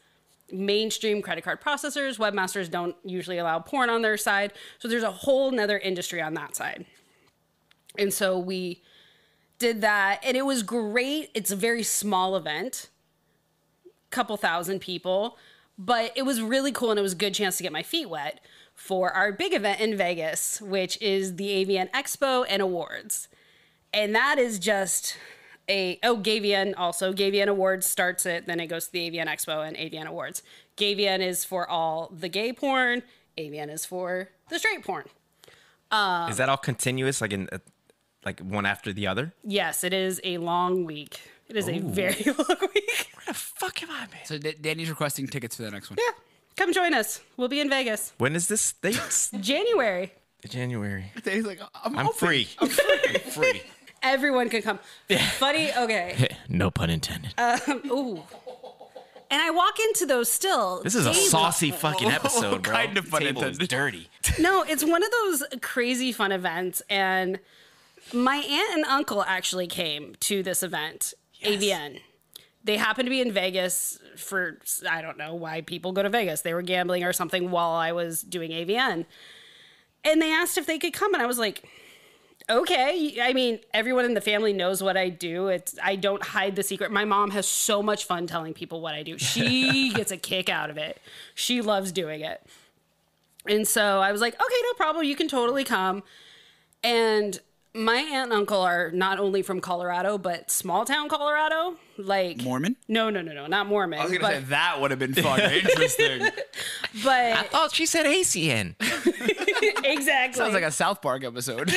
[SPEAKER 5] mainstream credit card processors, webmasters don't usually allow porn on their side. So there's a whole nother industry on that side. And so we did that. And it was great. It's a very small event. Couple thousand people. But it was really cool, and it was a good chance to get my feet wet for our big event in Vegas, which is the AVN Expo and Awards. And that is just GAVN also. GAVN Awards starts it, then it goes to the AVN Expo and AVN Awards. GAVN is for all the gay porn. AVN is for the straight porn.
[SPEAKER 4] Is that all continuous, like in like one after the other?
[SPEAKER 5] Yes, it is a long week. It is a very long week.
[SPEAKER 4] Where the fuck have I been?
[SPEAKER 3] so Danny's requesting tickets for the next one.
[SPEAKER 5] Yeah, come join us. We'll be in Vegas.
[SPEAKER 4] When is this date?
[SPEAKER 5] January.
[SPEAKER 4] January.
[SPEAKER 3] Danny's like, I'm
[SPEAKER 4] I'm
[SPEAKER 3] open.
[SPEAKER 4] free. I'm free.
[SPEAKER 5] Everyone can come. Funny, okay.
[SPEAKER 4] No pun intended.
[SPEAKER 5] Ooh. And I walk into those still.
[SPEAKER 4] This is a
[SPEAKER 5] daily.
[SPEAKER 4] saucy fucking episode, bro.
[SPEAKER 3] Kind of pun
[SPEAKER 4] Table is
[SPEAKER 3] intended.
[SPEAKER 4] dirty.
[SPEAKER 5] No, it's one of those crazy fun events. And my aunt and uncle actually came to this event, AVN. They happened to be in Vegas for, I don't know why people go to Vegas. They were gambling or something while I was doing AVN. And they asked if they could come. And I was like, okay. I mean, everyone in the family knows what I do. I don't hide the secret. My mom has so much fun telling people what I do. She gets a kick out of it. She loves doing it. And so I was like, okay, no problem. You can totally come. And my aunt and uncle are not only from Colorado, but small town Colorado. Like
[SPEAKER 3] Mormon?
[SPEAKER 5] No, not Mormon.
[SPEAKER 3] I was going to
[SPEAKER 5] but,
[SPEAKER 3] say that would have been fun. Interesting.
[SPEAKER 5] but
[SPEAKER 4] Oh, she said ACN.
[SPEAKER 5] exactly.
[SPEAKER 3] Sounds like a South Park episode.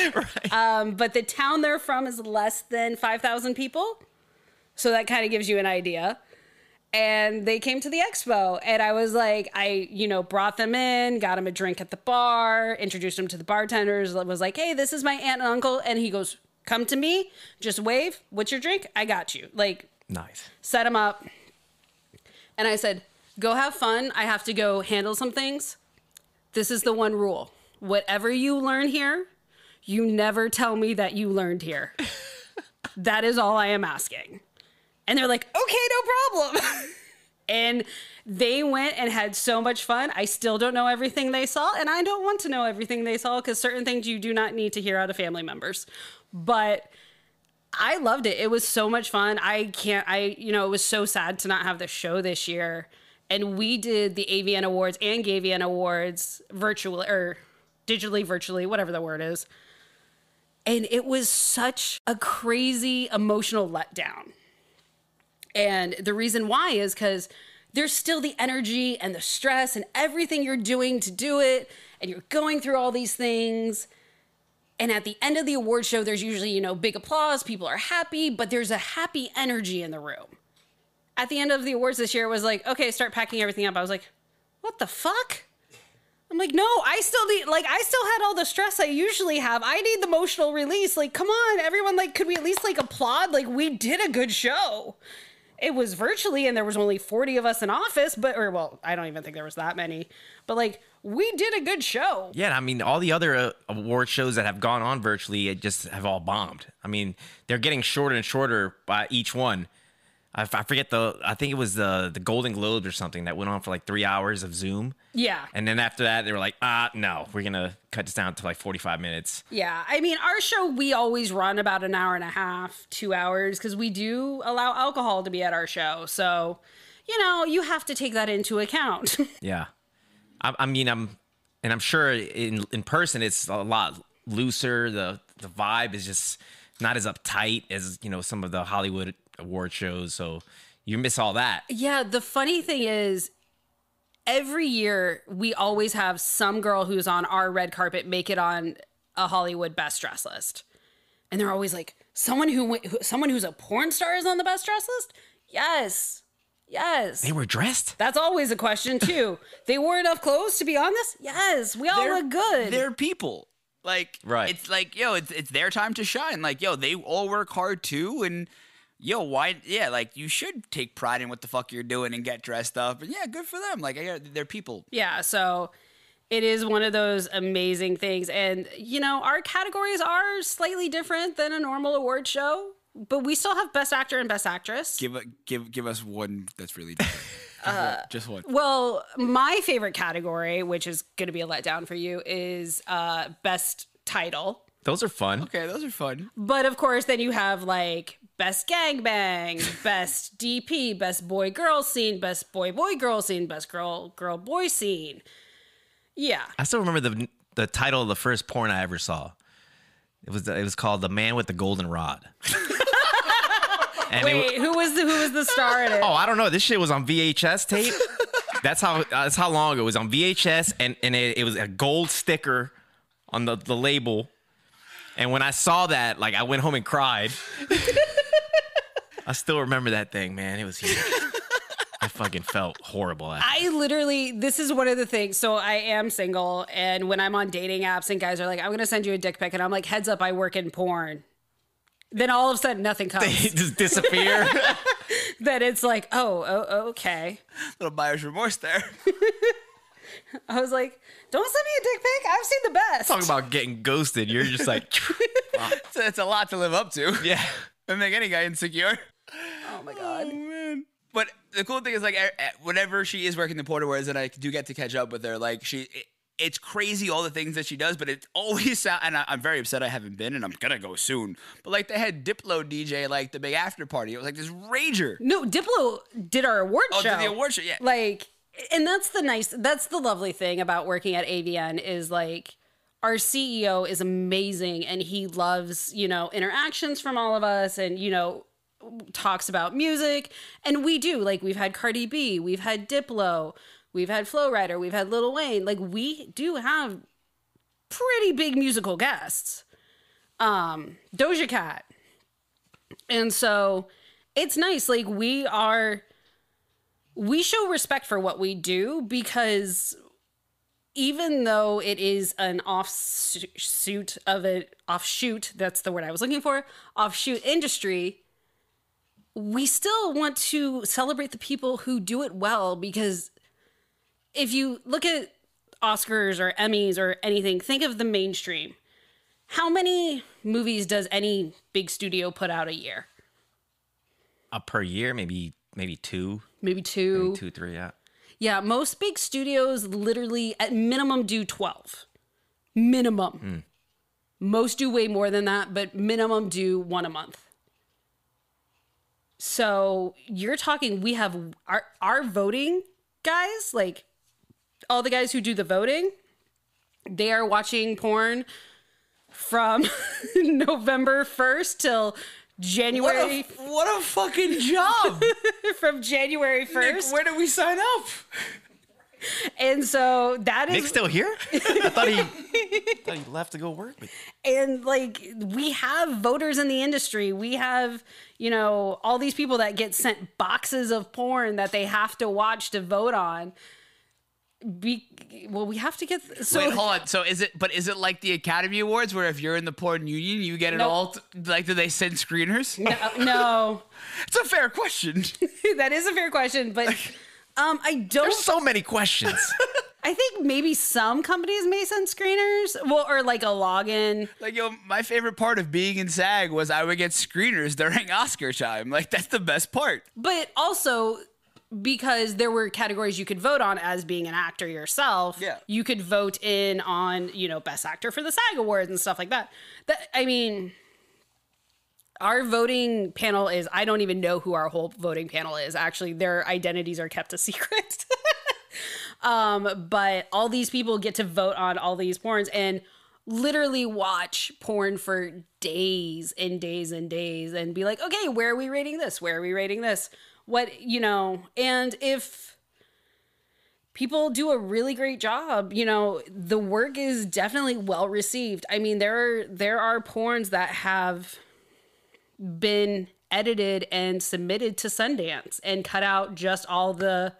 [SPEAKER 5] But the town they're from is less than 5,000 people. So that kind of gives you an idea. And they came to the expo, and I was like, brought them in, got them a drink at the bar, introduced them to the bartenders, was like, hey, this is my aunt and uncle. And he goes, come to me, just wave. What's your drink? I got you. Like,
[SPEAKER 4] Nice.
[SPEAKER 5] set him up. And I said, go have fun. I have to go handle some things. This is the one rule. Whatever you learn here, you never tell me that you learned here. That is all I am asking. And they're like, okay, no problem. And they went and had so much fun. I still don't know everything they saw, and I don't want to know everything they saw because certain things you do not need to hear out of family members. But I loved it. It was so much fun. It was so sad to not have the show this year. And we did the AVN Awards and GAVN Awards virtually, or digitally, virtually, whatever the word is. And it was such a crazy emotional letdown. And the reason why is because there's still the energy and the stress and everything you're doing to do it. And you're going through all these things. And at the end of the award show, there's usually, big applause. People are happy, but there's a happy energy in the room. At the end of the awards this year, it was like, okay, start packing everything up. I was like, what the fuck? I'm like, no, I still had all the stress I usually have. I need the emotional release. Like, come on, everyone, could we at least applaud? We did a good show. It was virtually, and there was only 40 of us in office, I don't even think there was that many. But we did a good show.
[SPEAKER 4] Yeah, I mean, all the other award shows that have gone on virtually just have all bombed. I mean, they're getting shorter and shorter by each one. I forget I think it was the Golden Globes or something that went on for 3 hours of Zoom.
[SPEAKER 5] Yeah.
[SPEAKER 4] And then after that, they were like, no, we're going to cut this down to 45 minutes.
[SPEAKER 5] Yeah. I mean, our show, we always run about an hour and a half, 2 hours, because we do allow alcohol to be at our show. So, you have to take that into account.
[SPEAKER 4] Yeah. I'm sure in person, it's a lot looser. The vibe is just not as uptight as, some of the Hollywood award shows. So you miss all that.
[SPEAKER 5] Yeah. The funny thing is, every year we always have some girl who's on our red carpet make it on a Hollywood best dress list. And they're always like, Someone who's a porn star is on the best dressed list? Yes. Yes.
[SPEAKER 4] They were dressed?
[SPEAKER 5] That's always a question too. They wore enough clothes to be on this? Yes. We all look good.
[SPEAKER 3] They're people. Like,
[SPEAKER 4] Right.
[SPEAKER 3] It's like, yo, it's their time to shine. Like, yo, they all work hard too. And, yo, why? Yeah, like, you should take pride in what the fuck you're doing and get dressed up. And, yeah, good for them. Like, they're people.
[SPEAKER 5] Yeah. So it is one of those amazing things. And, our categories are slightly different than a normal award show, but we still have Best Actor and Best Actress.
[SPEAKER 3] Give us one that's really different. Just one.
[SPEAKER 5] Well, my favorite category, which is going to be a letdown for you, is Best Title.
[SPEAKER 4] Those are fun.
[SPEAKER 3] Okay, those are fun.
[SPEAKER 5] But of course, then you have like Best Gangbang, Best DP, Best Boy Girl Scene, Best Boy Girl Scene, Best Girl Boy Scene. Yeah.
[SPEAKER 4] I still remember the title of the first porn I ever saw. It was called The Man with the Golden Rod. And
[SPEAKER 5] Wait, who was the star in it?
[SPEAKER 4] oh, I don't know. This shit was on VHS tape. That's how long ago it was on VHS, and it was a gold sticker on the label. And when I saw that, like, I went home and cried. I still remember that thing, man. It was huge. I fucking felt horrible after.
[SPEAKER 5] This is one of the things. So I am single, and when I'm on dating apps and guys are like, I'm going to send you a dick pic, and I'm like, heads up, I work in porn. Then all of a sudden, nothing comes.
[SPEAKER 4] They just disappear.
[SPEAKER 5] Then it's like, oh, okay.
[SPEAKER 3] Little buyer's remorse there.
[SPEAKER 5] I was like, don't send me a dick pic. I've seen the best.
[SPEAKER 4] Talk about getting ghosted. You're just like,
[SPEAKER 3] It's a lot to live up to.
[SPEAKER 4] yeah.
[SPEAKER 3] And make any guy insecure.
[SPEAKER 5] Oh my God.
[SPEAKER 3] Oh, man. But the cool thing is, like, whenever she is working the Porter Wars and I do get to catch up with her, like, it's crazy all the things that she does, but it always sounds, and I'm very upset I haven't been, and I'm gonna go soon. But, like, they had Diplo DJ, like, the big after party. It was like this rager.
[SPEAKER 5] No, Diplo did our award show.
[SPEAKER 3] Oh, did the award show, yeah.
[SPEAKER 5] Like, and that's the lovely thing about working at AVN is, like, our CEO is amazing, and he loves, interactions from all of us, and, talks about music. And we do, like, we've had Cardi B, we've had Diplo, we've had Flo Rida, we've had Lil Wayne. Like, we do have pretty big musical guests. Doja Cat. And so it's nice. Like, we show respect for what we do, because even though it is an offshoot, that's the word I was looking for, offshoot industry, we still want to celebrate the people who do it well, because if you look at Oscars or Emmys or anything, think of the mainstream. How many movies does any big studio put out a year?
[SPEAKER 4] Per year, maybe two.
[SPEAKER 5] Maybe two.
[SPEAKER 4] Maybe 2, 3, yeah.
[SPEAKER 5] Yeah, most big studios literally at minimum do 12. Minimum. Most do way more than that, but minimum do one a month. So you're talking, we have our voting guys, like all the guys who do the voting, they are watching porn from November 1st till January.
[SPEAKER 3] What a fucking job.
[SPEAKER 5] From January 1st.
[SPEAKER 3] Nick, where do we sign up?
[SPEAKER 5] And so that is.
[SPEAKER 4] Nick's still here? I thought he left to go work.
[SPEAKER 5] And like, we have voters in the industry. We have, all these people that get sent boxes of porn that they have to watch to vote on. We have to get. So
[SPEAKER 3] wait, hold on. So is it like the Academy Awards, where if you're in the porn union, you get it all? Like, do they send screeners?
[SPEAKER 5] No.
[SPEAKER 3] It's a fair question.
[SPEAKER 5] That is a fair question, but I don't.
[SPEAKER 4] There's so many questions.
[SPEAKER 5] I think maybe some companies may send screeners, or like a login.
[SPEAKER 3] Like, my favorite part of being in SAG was I would get screeners during Oscar time. Like, that's the best part.
[SPEAKER 5] But also, because there were categories you could vote on as being an actor yourself,
[SPEAKER 3] yeah,
[SPEAKER 5] you could vote in on, Best Actor for the SAG Awards and stuff like that. Our voting panel is, I don't even know who our whole voting panel is. Actually, their identities are kept a secret. But all these people get to vote on all these porns and literally watch porn for days and days and days and be like, okay, where are we rating this? Where are we rating this? And if people do a really great job, the work is definitely well received. I mean, there are porns that have been edited and submitted to Sundance and cut out just all the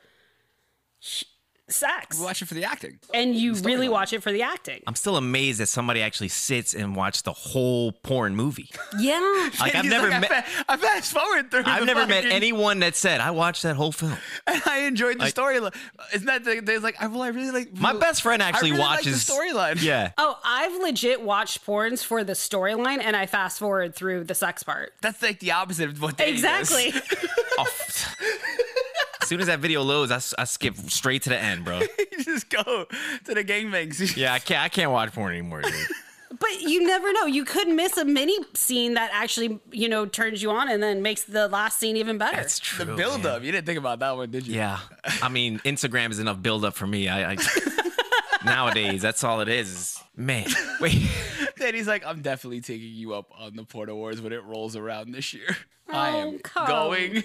[SPEAKER 5] sex.
[SPEAKER 3] We watch it for the acting.
[SPEAKER 5] And you really watch it for the acting.
[SPEAKER 4] I'm still amazed that somebody actually sits and watch the whole porn movie.
[SPEAKER 5] Yeah.
[SPEAKER 4] Like I've
[SPEAKER 3] He's
[SPEAKER 4] never
[SPEAKER 3] like,
[SPEAKER 4] met.
[SPEAKER 3] I fast forward through.
[SPEAKER 4] I've
[SPEAKER 3] the
[SPEAKER 4] never met
[SPEAKER 3] fucking-
[SPEAKER 4] anyone that said I watched that whole film.
[SPEAKER 3] And I enjoyed the storyline. Isn't that there's like, I really like.
[SPEAKER 4] My best friend actually
[SPEAKER 3] I really
[SPEAKER 4] watches
[SPEAKER 3] like the storyline.
[SPEAKER 4] Yeah.
[SPEAKER 5] Oh, I've legit watched porns for the storyline and I fast forward through the sex part.
[SPEAKER 3] That's like the opposite of what Danny
[SPEAKER 5] Exactly.
[SPEAKER 3] does.
[SPEAKER 4] Oh, as soon as that video loads, I skip straight to the end, bro.
[SPEAKER 3] You just go to the gangbangs.
[SPEAKER 4] Yeah, I can't watch porn anymore, dude.
[SPEAKER 5] But you never know. You could miss a mini scene that actually, turns you on and then makes the last scene even better.
[SPEAKER 4] That's true.
[SPEAKER 3] The build
[SPEAKER 4] man.
[SPEAKER 3] up. You didn't think about that one, did you?
[SPEAKER 4] Yeah. I mean, Instagram is enough build up for me. I nowadays, that's all it is. Man, wait.
[SPEAKER 3] Danny's like, I'm definitely taking you up on the Port Awards when it rolls around this year. I am
[SPEAKER 5] come.
[SPEAKER 3] going.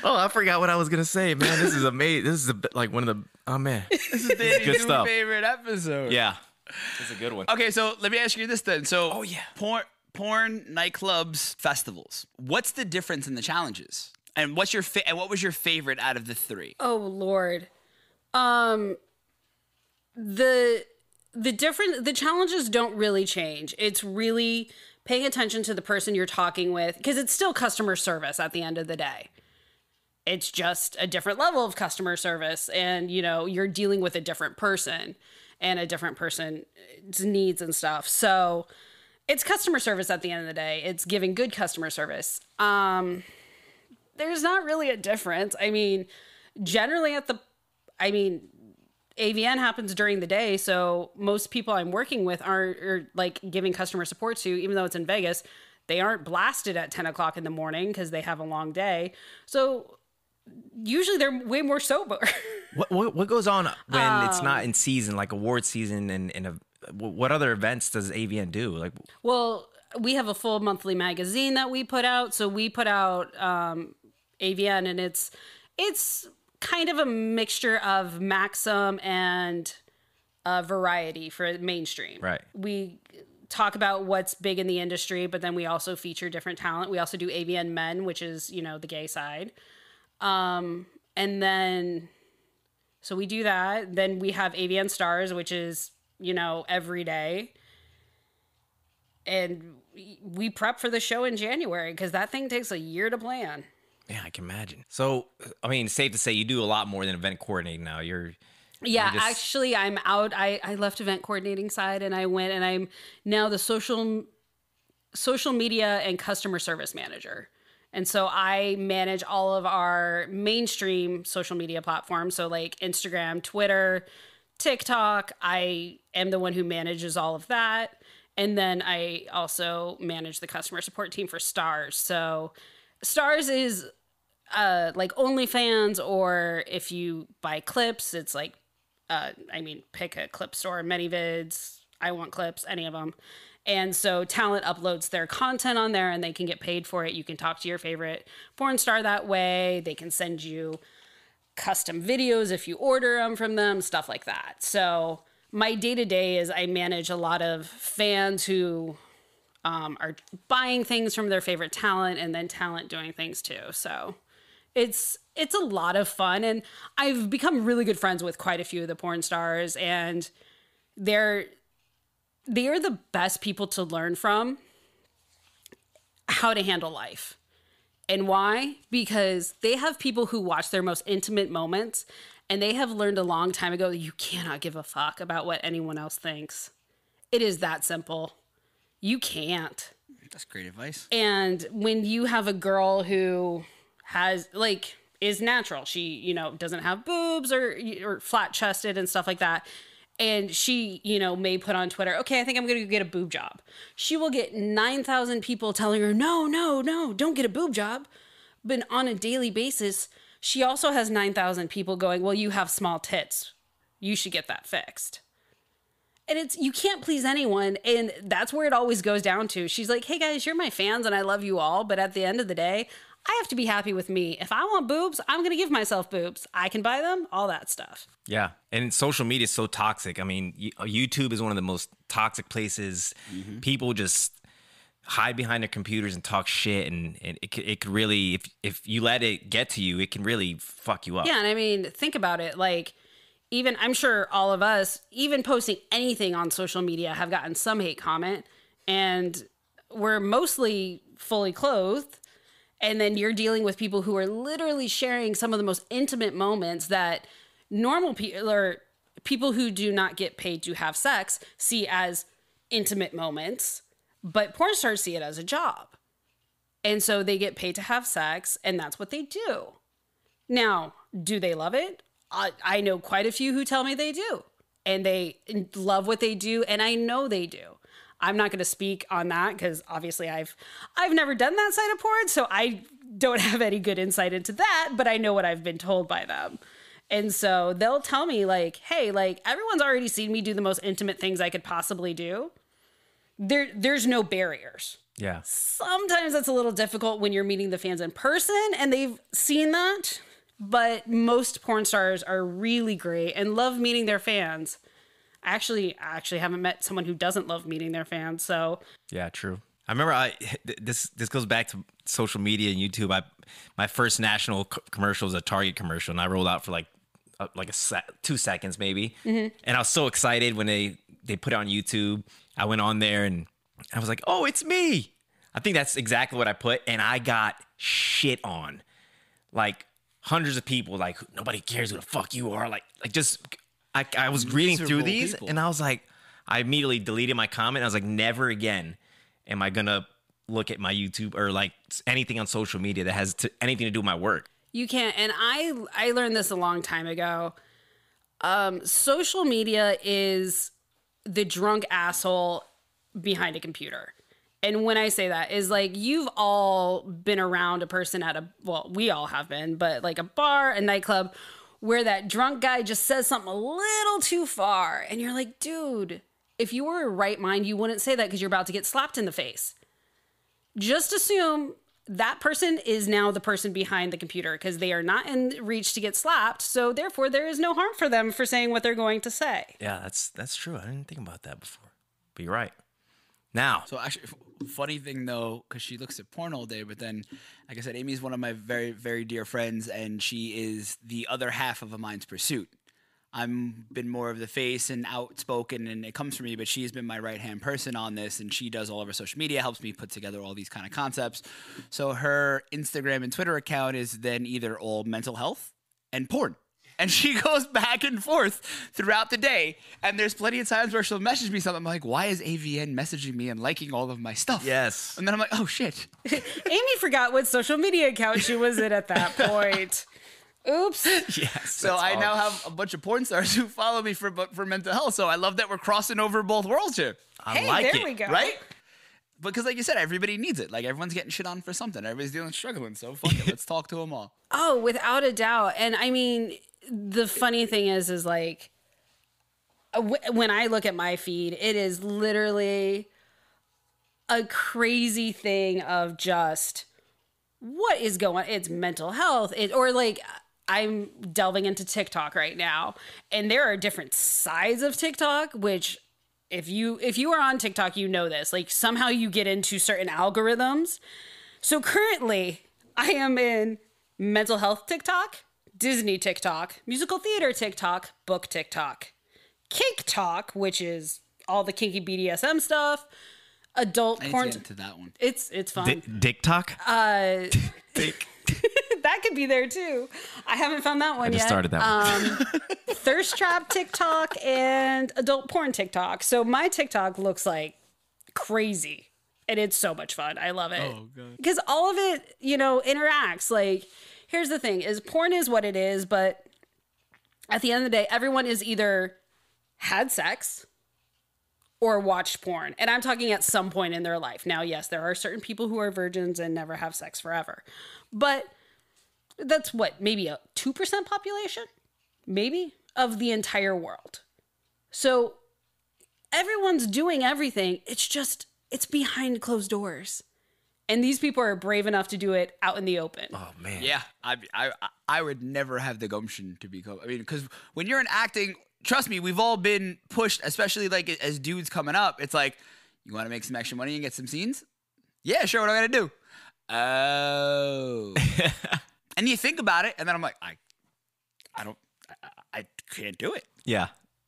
[SPEAKER 4] Oh, I forgot what I was gonna say, man. This is amazing. This is like one of the. Oh man,
[SPEAKER 3] This is Danny's
[SPEAKER 4] good
[SPEAKER 3] new
[SPEAKER 4] stuff.
[SPEAKER 3] favorite episode.
[SPEAKER 4] Yeah, it's a good one.
[SPEAKER 3] Okay, so let me ask you this then. So,
[SPEAKER 4] Oh, yeah.
[SPEAKER 3] porn nightclubs, festivals. What's the difference in the challenges? And what's your and what was your favorite out of the three?
[SPEAKER 5] Oh Lord. The challenges don't really change. It's really paying attention to the person you're talking with because it's still customer service at the end of the day. It's just a different level of customer service and you're dealing with a different person and a different person's needs and stuff. So it's customer service at the end of the day. It's giving good customer service. There's not really a difference. I mean, generally AVN happens during the day, so most people I'm working with are like giving customer support to, even though it's in Vegas, they aren't blasted at 10 o'clock in the morning because they have a long day. So usually they're way more sober.
[SPEAKER 4] What goes on when it's not in season, like award season, and what other events does AVN do? Like,
[SPEAKER 5] Well, we have a full monthly magazine that we put out. So we put out AVN, and it's kind of a mixture of Maxim and variety for mainstream.
[SPEAKER 4] Right.
[SPEAKER 5] We talk about what's big in the industry, but then we also feature different talent. We also do AVN Men, which is, the gay side. And then, so we do that. Then we have AVN Stars, which is, every day. And we prep for the show in January because that thing takes a year to plan.
[SPEAKER 4] yeah, I can imagine. So, I mean, it's safe to say you do a lot more than event coordinating now.
[SPEAKER 5] Yeah,
[SPEAKER 4] just-
[SPEAKER 5] actually, I'm out. I left event coordinating side and I went and I'm now the social media and customer service manager. And so I manage all of our mainstream social media platforms. So like Instagram, Twitter, TikTok. I am the one who manages all of that. And then I also manage the customer support team for Stars. So Stars is like OnlyFans, or if you buy clips, it's like, pick a clip store, ManyVids, I Want Clips, any of them. And so talent uploads their content on there and they can get paid for it. You can talk to your favorite porn star that way. They can send you custom videos if you order them from them, stuff like that. So my day-to-day is I manage a lot of fans who are buying things from their favorite talent and then talent doing things too. So it's a lot of fun. And I've become really good friends with quite a few of the porn stars, and they are the best people to learn from how to handle life. And why? Because they have people who watch their most intimate moments, and they have learned a long time ago that you cannot give a fuck about what anyone else thinks. It is that simple. You can't.
[SPEAKER 3] That's great advice.
[SPEAKER 5] And when you have a girl who is natural, she, doesn't have boobs or flat chested and stuff like that. And she, may put on Twitter, okay, I think I'm going to get a boob job. She will get 9,000 people telling her, no, don't get a boob job. But on a daily basis, she also has 9,000 people going, well, you have small tits. You should get that fixed. And you can't please anyone. And that's where it always goes down to. She's like, hey guys, you're my fans and I love you all. But at the end of the day, I have to be happy with me. If I want boobs, I'm going to give myself boobs. I can buy them, all that stuff.
[SPEAKER 4] Yeah. And social media is so toxic. I mean, YouTube is one of the most toxic places. People just, hide behind their computers and talk shit, and it could really, if you let it get to you, it can really fuck you up.
[SPEAKER 5] Yeah, and I mean, think about it. Like, even I'm sure all of us, even posting anything on social media, have gotten some hate comment, and we're mostly fully clothed. And then you're dealing with people who are literally sharing some of the most intimate moments that normal people or people who do not get paid to have sex see as intimate moments, but porn stars see it as a job. And so they get paid to have sex, and that's what they do. Now, do they love it? I know quite a few who tell me they do, and they love what they do, and I know they do. I'm not going to speak on that because obviously I've never done that side of porn, so I don't have any good insight into that, but I know what I've been told by them. And so they'll tell me like, hey, like everyone's already seen me do the most intimate things I could possibly do. There's no barriers.
[SPEAKER 4] Yeah.
[SPEAKER 5] Sometimes that's a little difficult when you're meeting the fans in person and they've seen that, but most porn stars are really great and love meeting their fans. I actually haven't met someone who doesn't love meeting their fans. So
[SPEAKER 4] yeah, true. I remember this goes back to social media and YouTube. My first national commercial was a Target commercial, and I rolled out for like 2 seconds maybe. And I was so excited when they put it on YouTube. I went on there and I was like, oh, it's me. I think that's exactly what I put, and I got shit on. Like hundreds of people, like nobody cares who the fuck you are. Like just. I was reading through these and I was like, I immediately deleted my comment. I was like, never again am I going to look at my YouTube or like anything on social media that has anything to do with my work.
[SPEAKER 5] You can't. And I learned this a long time ago. Social media is the drunk asshole behind a computer. And when I say that is like, you've all been around a person we all have been, but like a bar, a nightclub, where that drunk guy just says something a little too far. And you're like, dude, if you were a right mind, you wouldn't say that because you're about to get slapped in the face. Just assume that person is now the person behind the computer because they are not in reach to get slapped. So therefore, there is no harm for them for saying what they're going to say.
[SPEAKER 4] Yeah, that's true. I didn't think about that before. But you're right. Now.
[SPEAKER 3] So actually, funny thing though, because she looks at porn all day, but then, like I said, Amy's one of my very, very dear friends, and she is the other half of A Mind's Pursuit. I'm been more of the face and outspoken, and it comes from me, but she's been my right-hand person on this, and she does all of her social media, helps me put together all these kind of concepts. So her Instagram and Twitter account is then either all mental health and porn. And she goes back and forth throughout the day. And there's plenty of times where she'll message me something. I'm like, why is AVN messaging me and liking all of my stuff?
[SPEAKER 4] Yes.
[SPEAKER 3] And then I'm like, oh, shit.
[SPEAKER 5] Amy forgot what social media account she was in at that point. Oops.
[SPEAKER 4] Yes.
[SPEAKER 3] So I now have a bunch of porn stars who follow me for mental health. So I love that we're crossing over both worlds here.
[SPEAKER 4] I like it.
[SPEAKER 5] There we go.
[SPEAKER 3] Right? Because like you said, everybody needs it. Like everyone's getting shit on for something. Everybody's struggling. So fuck it. Let's talk to them all.
[SPEAKER 5] Oh, without a doubt. And I mean, the funny thing is like, when I look at my feed, it is literally a crazy thing of just what is going. It's mental health. Or like I'm delving into TikTok right now, and there are different sides of TikTok, which if you are on TikTok, you know this. Like somehow you get into certain algorithms. So currently, I am in mental health TikTok, Disney TikTok, musical theater TikTok, book TikTok, kink talk, which is all the kinky BDSM stuff, adult porn.
[SPEAKER 3] I need to get into that one.
[SPEAKER 5] It's fun.
[SPEAKER 4] Dick talk?
[SPEAKER 3] Dick.
[SPEAKER 5] That could be there too. I haven't found that one
[SPEAKER 4] I just
[SPEAKER 5] yet.
[SPEAKER 4] started that one.
[SPEAKER 5] Thirst trap TikTok and adult porn TikTok. So my TikTok looks like crazy. And it's so much fun. I love it.
[SPEAKER 3] Oh, God.
[SPEAKER 5] Because all of it, interacts. Like, here's the thing, is porn is what it is, but at the end of the day, everyone is either had sex or watched porn. And I'm talking at some point in their life. Now, yes, there are certain people who are virgins and never have sex forever. But that's what, maybe a 2% population? Maybe? Of the entire world. So everyone's doing everything. It's behind closed doors. And these people are brave enough to do it out in the open.
[SPEAKER 4] Oh, man.
[SPEAKER 3] Yeah, I would never have the gumption to be. I mean, because when you're in acting, trust me, we've all been pushed, especially like as dudes coming up. It's like, you want to make some extra money and get some scenes? Yeah, sure. What am I gonna do? Oh. And you think about it, and then I'm like, I can't do it.
[SPEAKER 4] Yeah.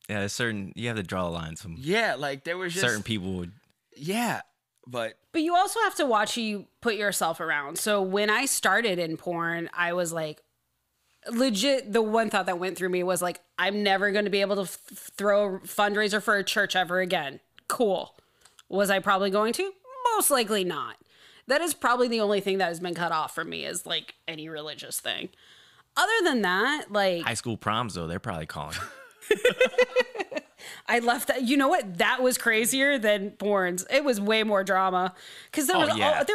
[SPEAKER 4] Yeah, you have to draw the line.
[SPEAKER 3] Yeah, like there was just
[SPEAKER 4] certain people would.
[SPEAKER 3] Yeah, but
[SPEAKER 5] you also have to watch who you put yourself around. So when I started in porn, I was like, legit, the one thought that went through me was like, I'm never going to be able to throw a fundraiser for a church ever again. Cool. Was I probably going to? Most likely not. That is probably the only thing that has been cut off from me is like any religious thing. Other than that, like
[SPEAKER 4] High school proms, though, they're probably calling.
[SPEAKER 5] I left that. You know what? That was crazier than porns. It was way more drama because there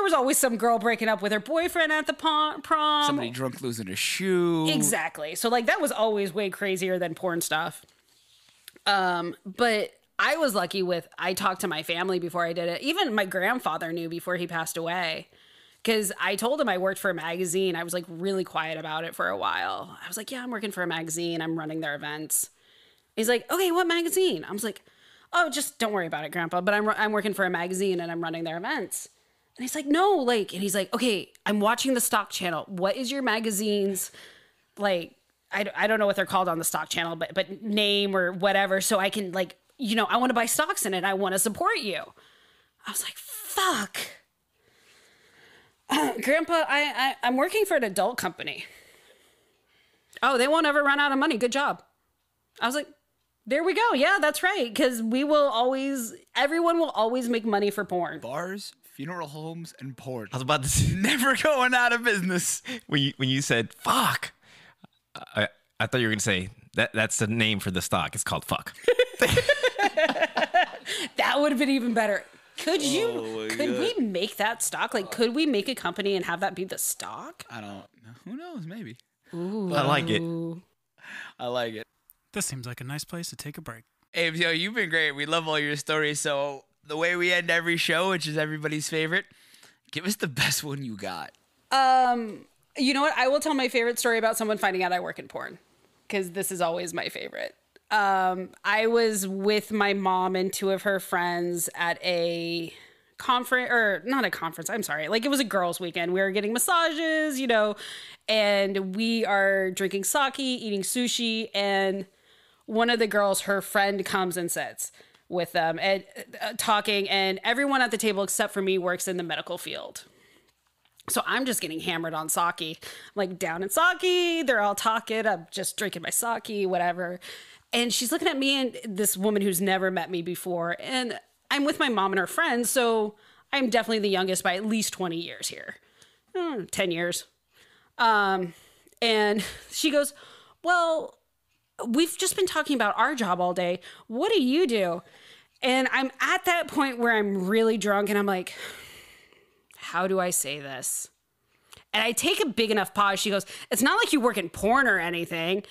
[SPEAKER 5] was always some girl breaking up with her boyfriend at the prom.
[SPEAKER 3] Somebody drunk losing a shoe.
[SPEAKER 5] Exactly. So like that was always way crazier than porn stuff. But I was lucky I talked to my family before I did it. Even my grandfather knew before he passed away. Because I told him I worked for a magazine. I was like really quiet about it for a while. I was like, yeah, I'm working for a magazine. I'm running their events. He's like, okay, what magazine? I was like, oh, just don't worry about it, Grandpa. But I'm working for a magazine and I'm running their events. And he's like, no, like, and he's like, okay, I'm watching the stock channel. What is your magazine's, like, I don't know what they're called on the stock channel, but name or whatever. So I can like, I want to buy stocks in it. I want to support you. I was like, fuck. Grandpa, I'm working for an adult company. Oh, they won't ever run out of money. Good job. I was like, there we go. Yeah, that's right. Because everyone will always make money for porn.
[SPEAKER 3] Bars, funeral homes, and porn.
[SPEAKER 4] I was about to say,
[SPEAKER 3] never going out of business.
[SPEAKER 4] When you said fuck, I thought you were going to say that's the name for the stock. It's called fuck.
[SPEAKER 5] That would have been even better. Could we make that stock? Like, could we make a company and have that be the stock?
[SPEAKER 3] I don't know. Who knows? Maybe.
[SPEAKER 5] Ooh.
[SPEAKER 4] I like it.
[SPEAKER 3] I like it.
[SPEAKER 6] This seems like a nice place to take a break.
[SPEAKER 3] Abe, you've been great. We love all your stories. So the way we end every show, which is everybody's favorite, give us the best one you got.
[SPEAKER 5] You know what? I will tell my favorite story about someone finding out I work in porn, because this is always my favorite. I was with my mom and two of her friends at a conference, or not a conference, I'm sorry. Like, it was a girls' weekend. We were getting massages, and we are drinking sake, eating sushi, and one of the girls, her friend, comes and sits with them and talking, and everyone at the table except for me works in the medical field. So I'm just getting hammered on sake. I'm like down in sake. They're all talking. I'm just drinking my sake, whatever. And she's looking at me, and this woman who's never met me before. And I'm with my mom and her friends, so I'm definitely the youngest by at least 20 years here. 10 years. And she goes, well, we've just been talking about our job all day. What do you do? And I'm at that point where I'm really drunk, and I'm like, how do I say this? And I take a big enough pause. She goes, it's not like you work in porn or anything.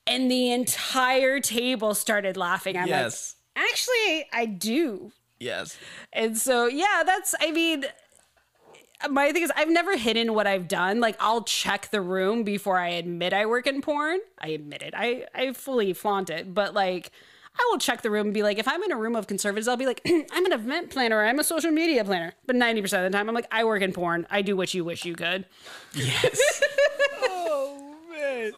[SPEAKER 5] And the entire table started laughing. I'm like, actually, I do.
[SPEAKER 4] Yes.
[SPEAKER 5] And so, yeah, my thing is, I've never hidden what I've done. Like, I'll check the room before I admit I work in porn. I admit it. I fully flaunt it. But, like, I will check the room and be like, if I'm in a room of conservatives, I'll be like, I'm an event planner. I'm a social media planner. But 90% of the time, I'm like, I work in porn. I do what you wish you could.
[SPEAKER 4] Yes.
[SPEAKER 3] Oh, man.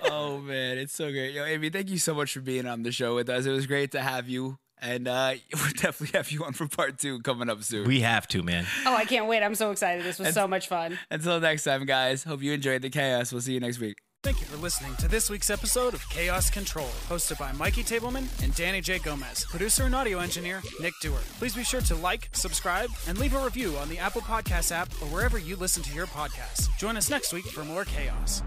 [SPEAKER 3] Oh, man. It's so great. Yo, Amy, thank you so much for being on the show with us. It was great to have you. And we'll definitely have you on for part 2 coming up soon.
[SPEAKER 4] We have to, man.
[SPEAKER 5] Oh, I can't wait. I'm so excited. This was so much fun.
[SPEAKER 3] Until next time, guys. Hope you enjoyed the chaos. We'll see you next week.
[SPEAKER 6] Thank you for listening to this week's episode of Chaos Control, hosted by Mikey Tableman and Danny J. Gomez, producer and audio engineer Nick Dewar. Please be sure to like, subscribe, and leave a review on the Apple Podcasts app or wherever you listen to your podcasts. Join us next week for more chaos.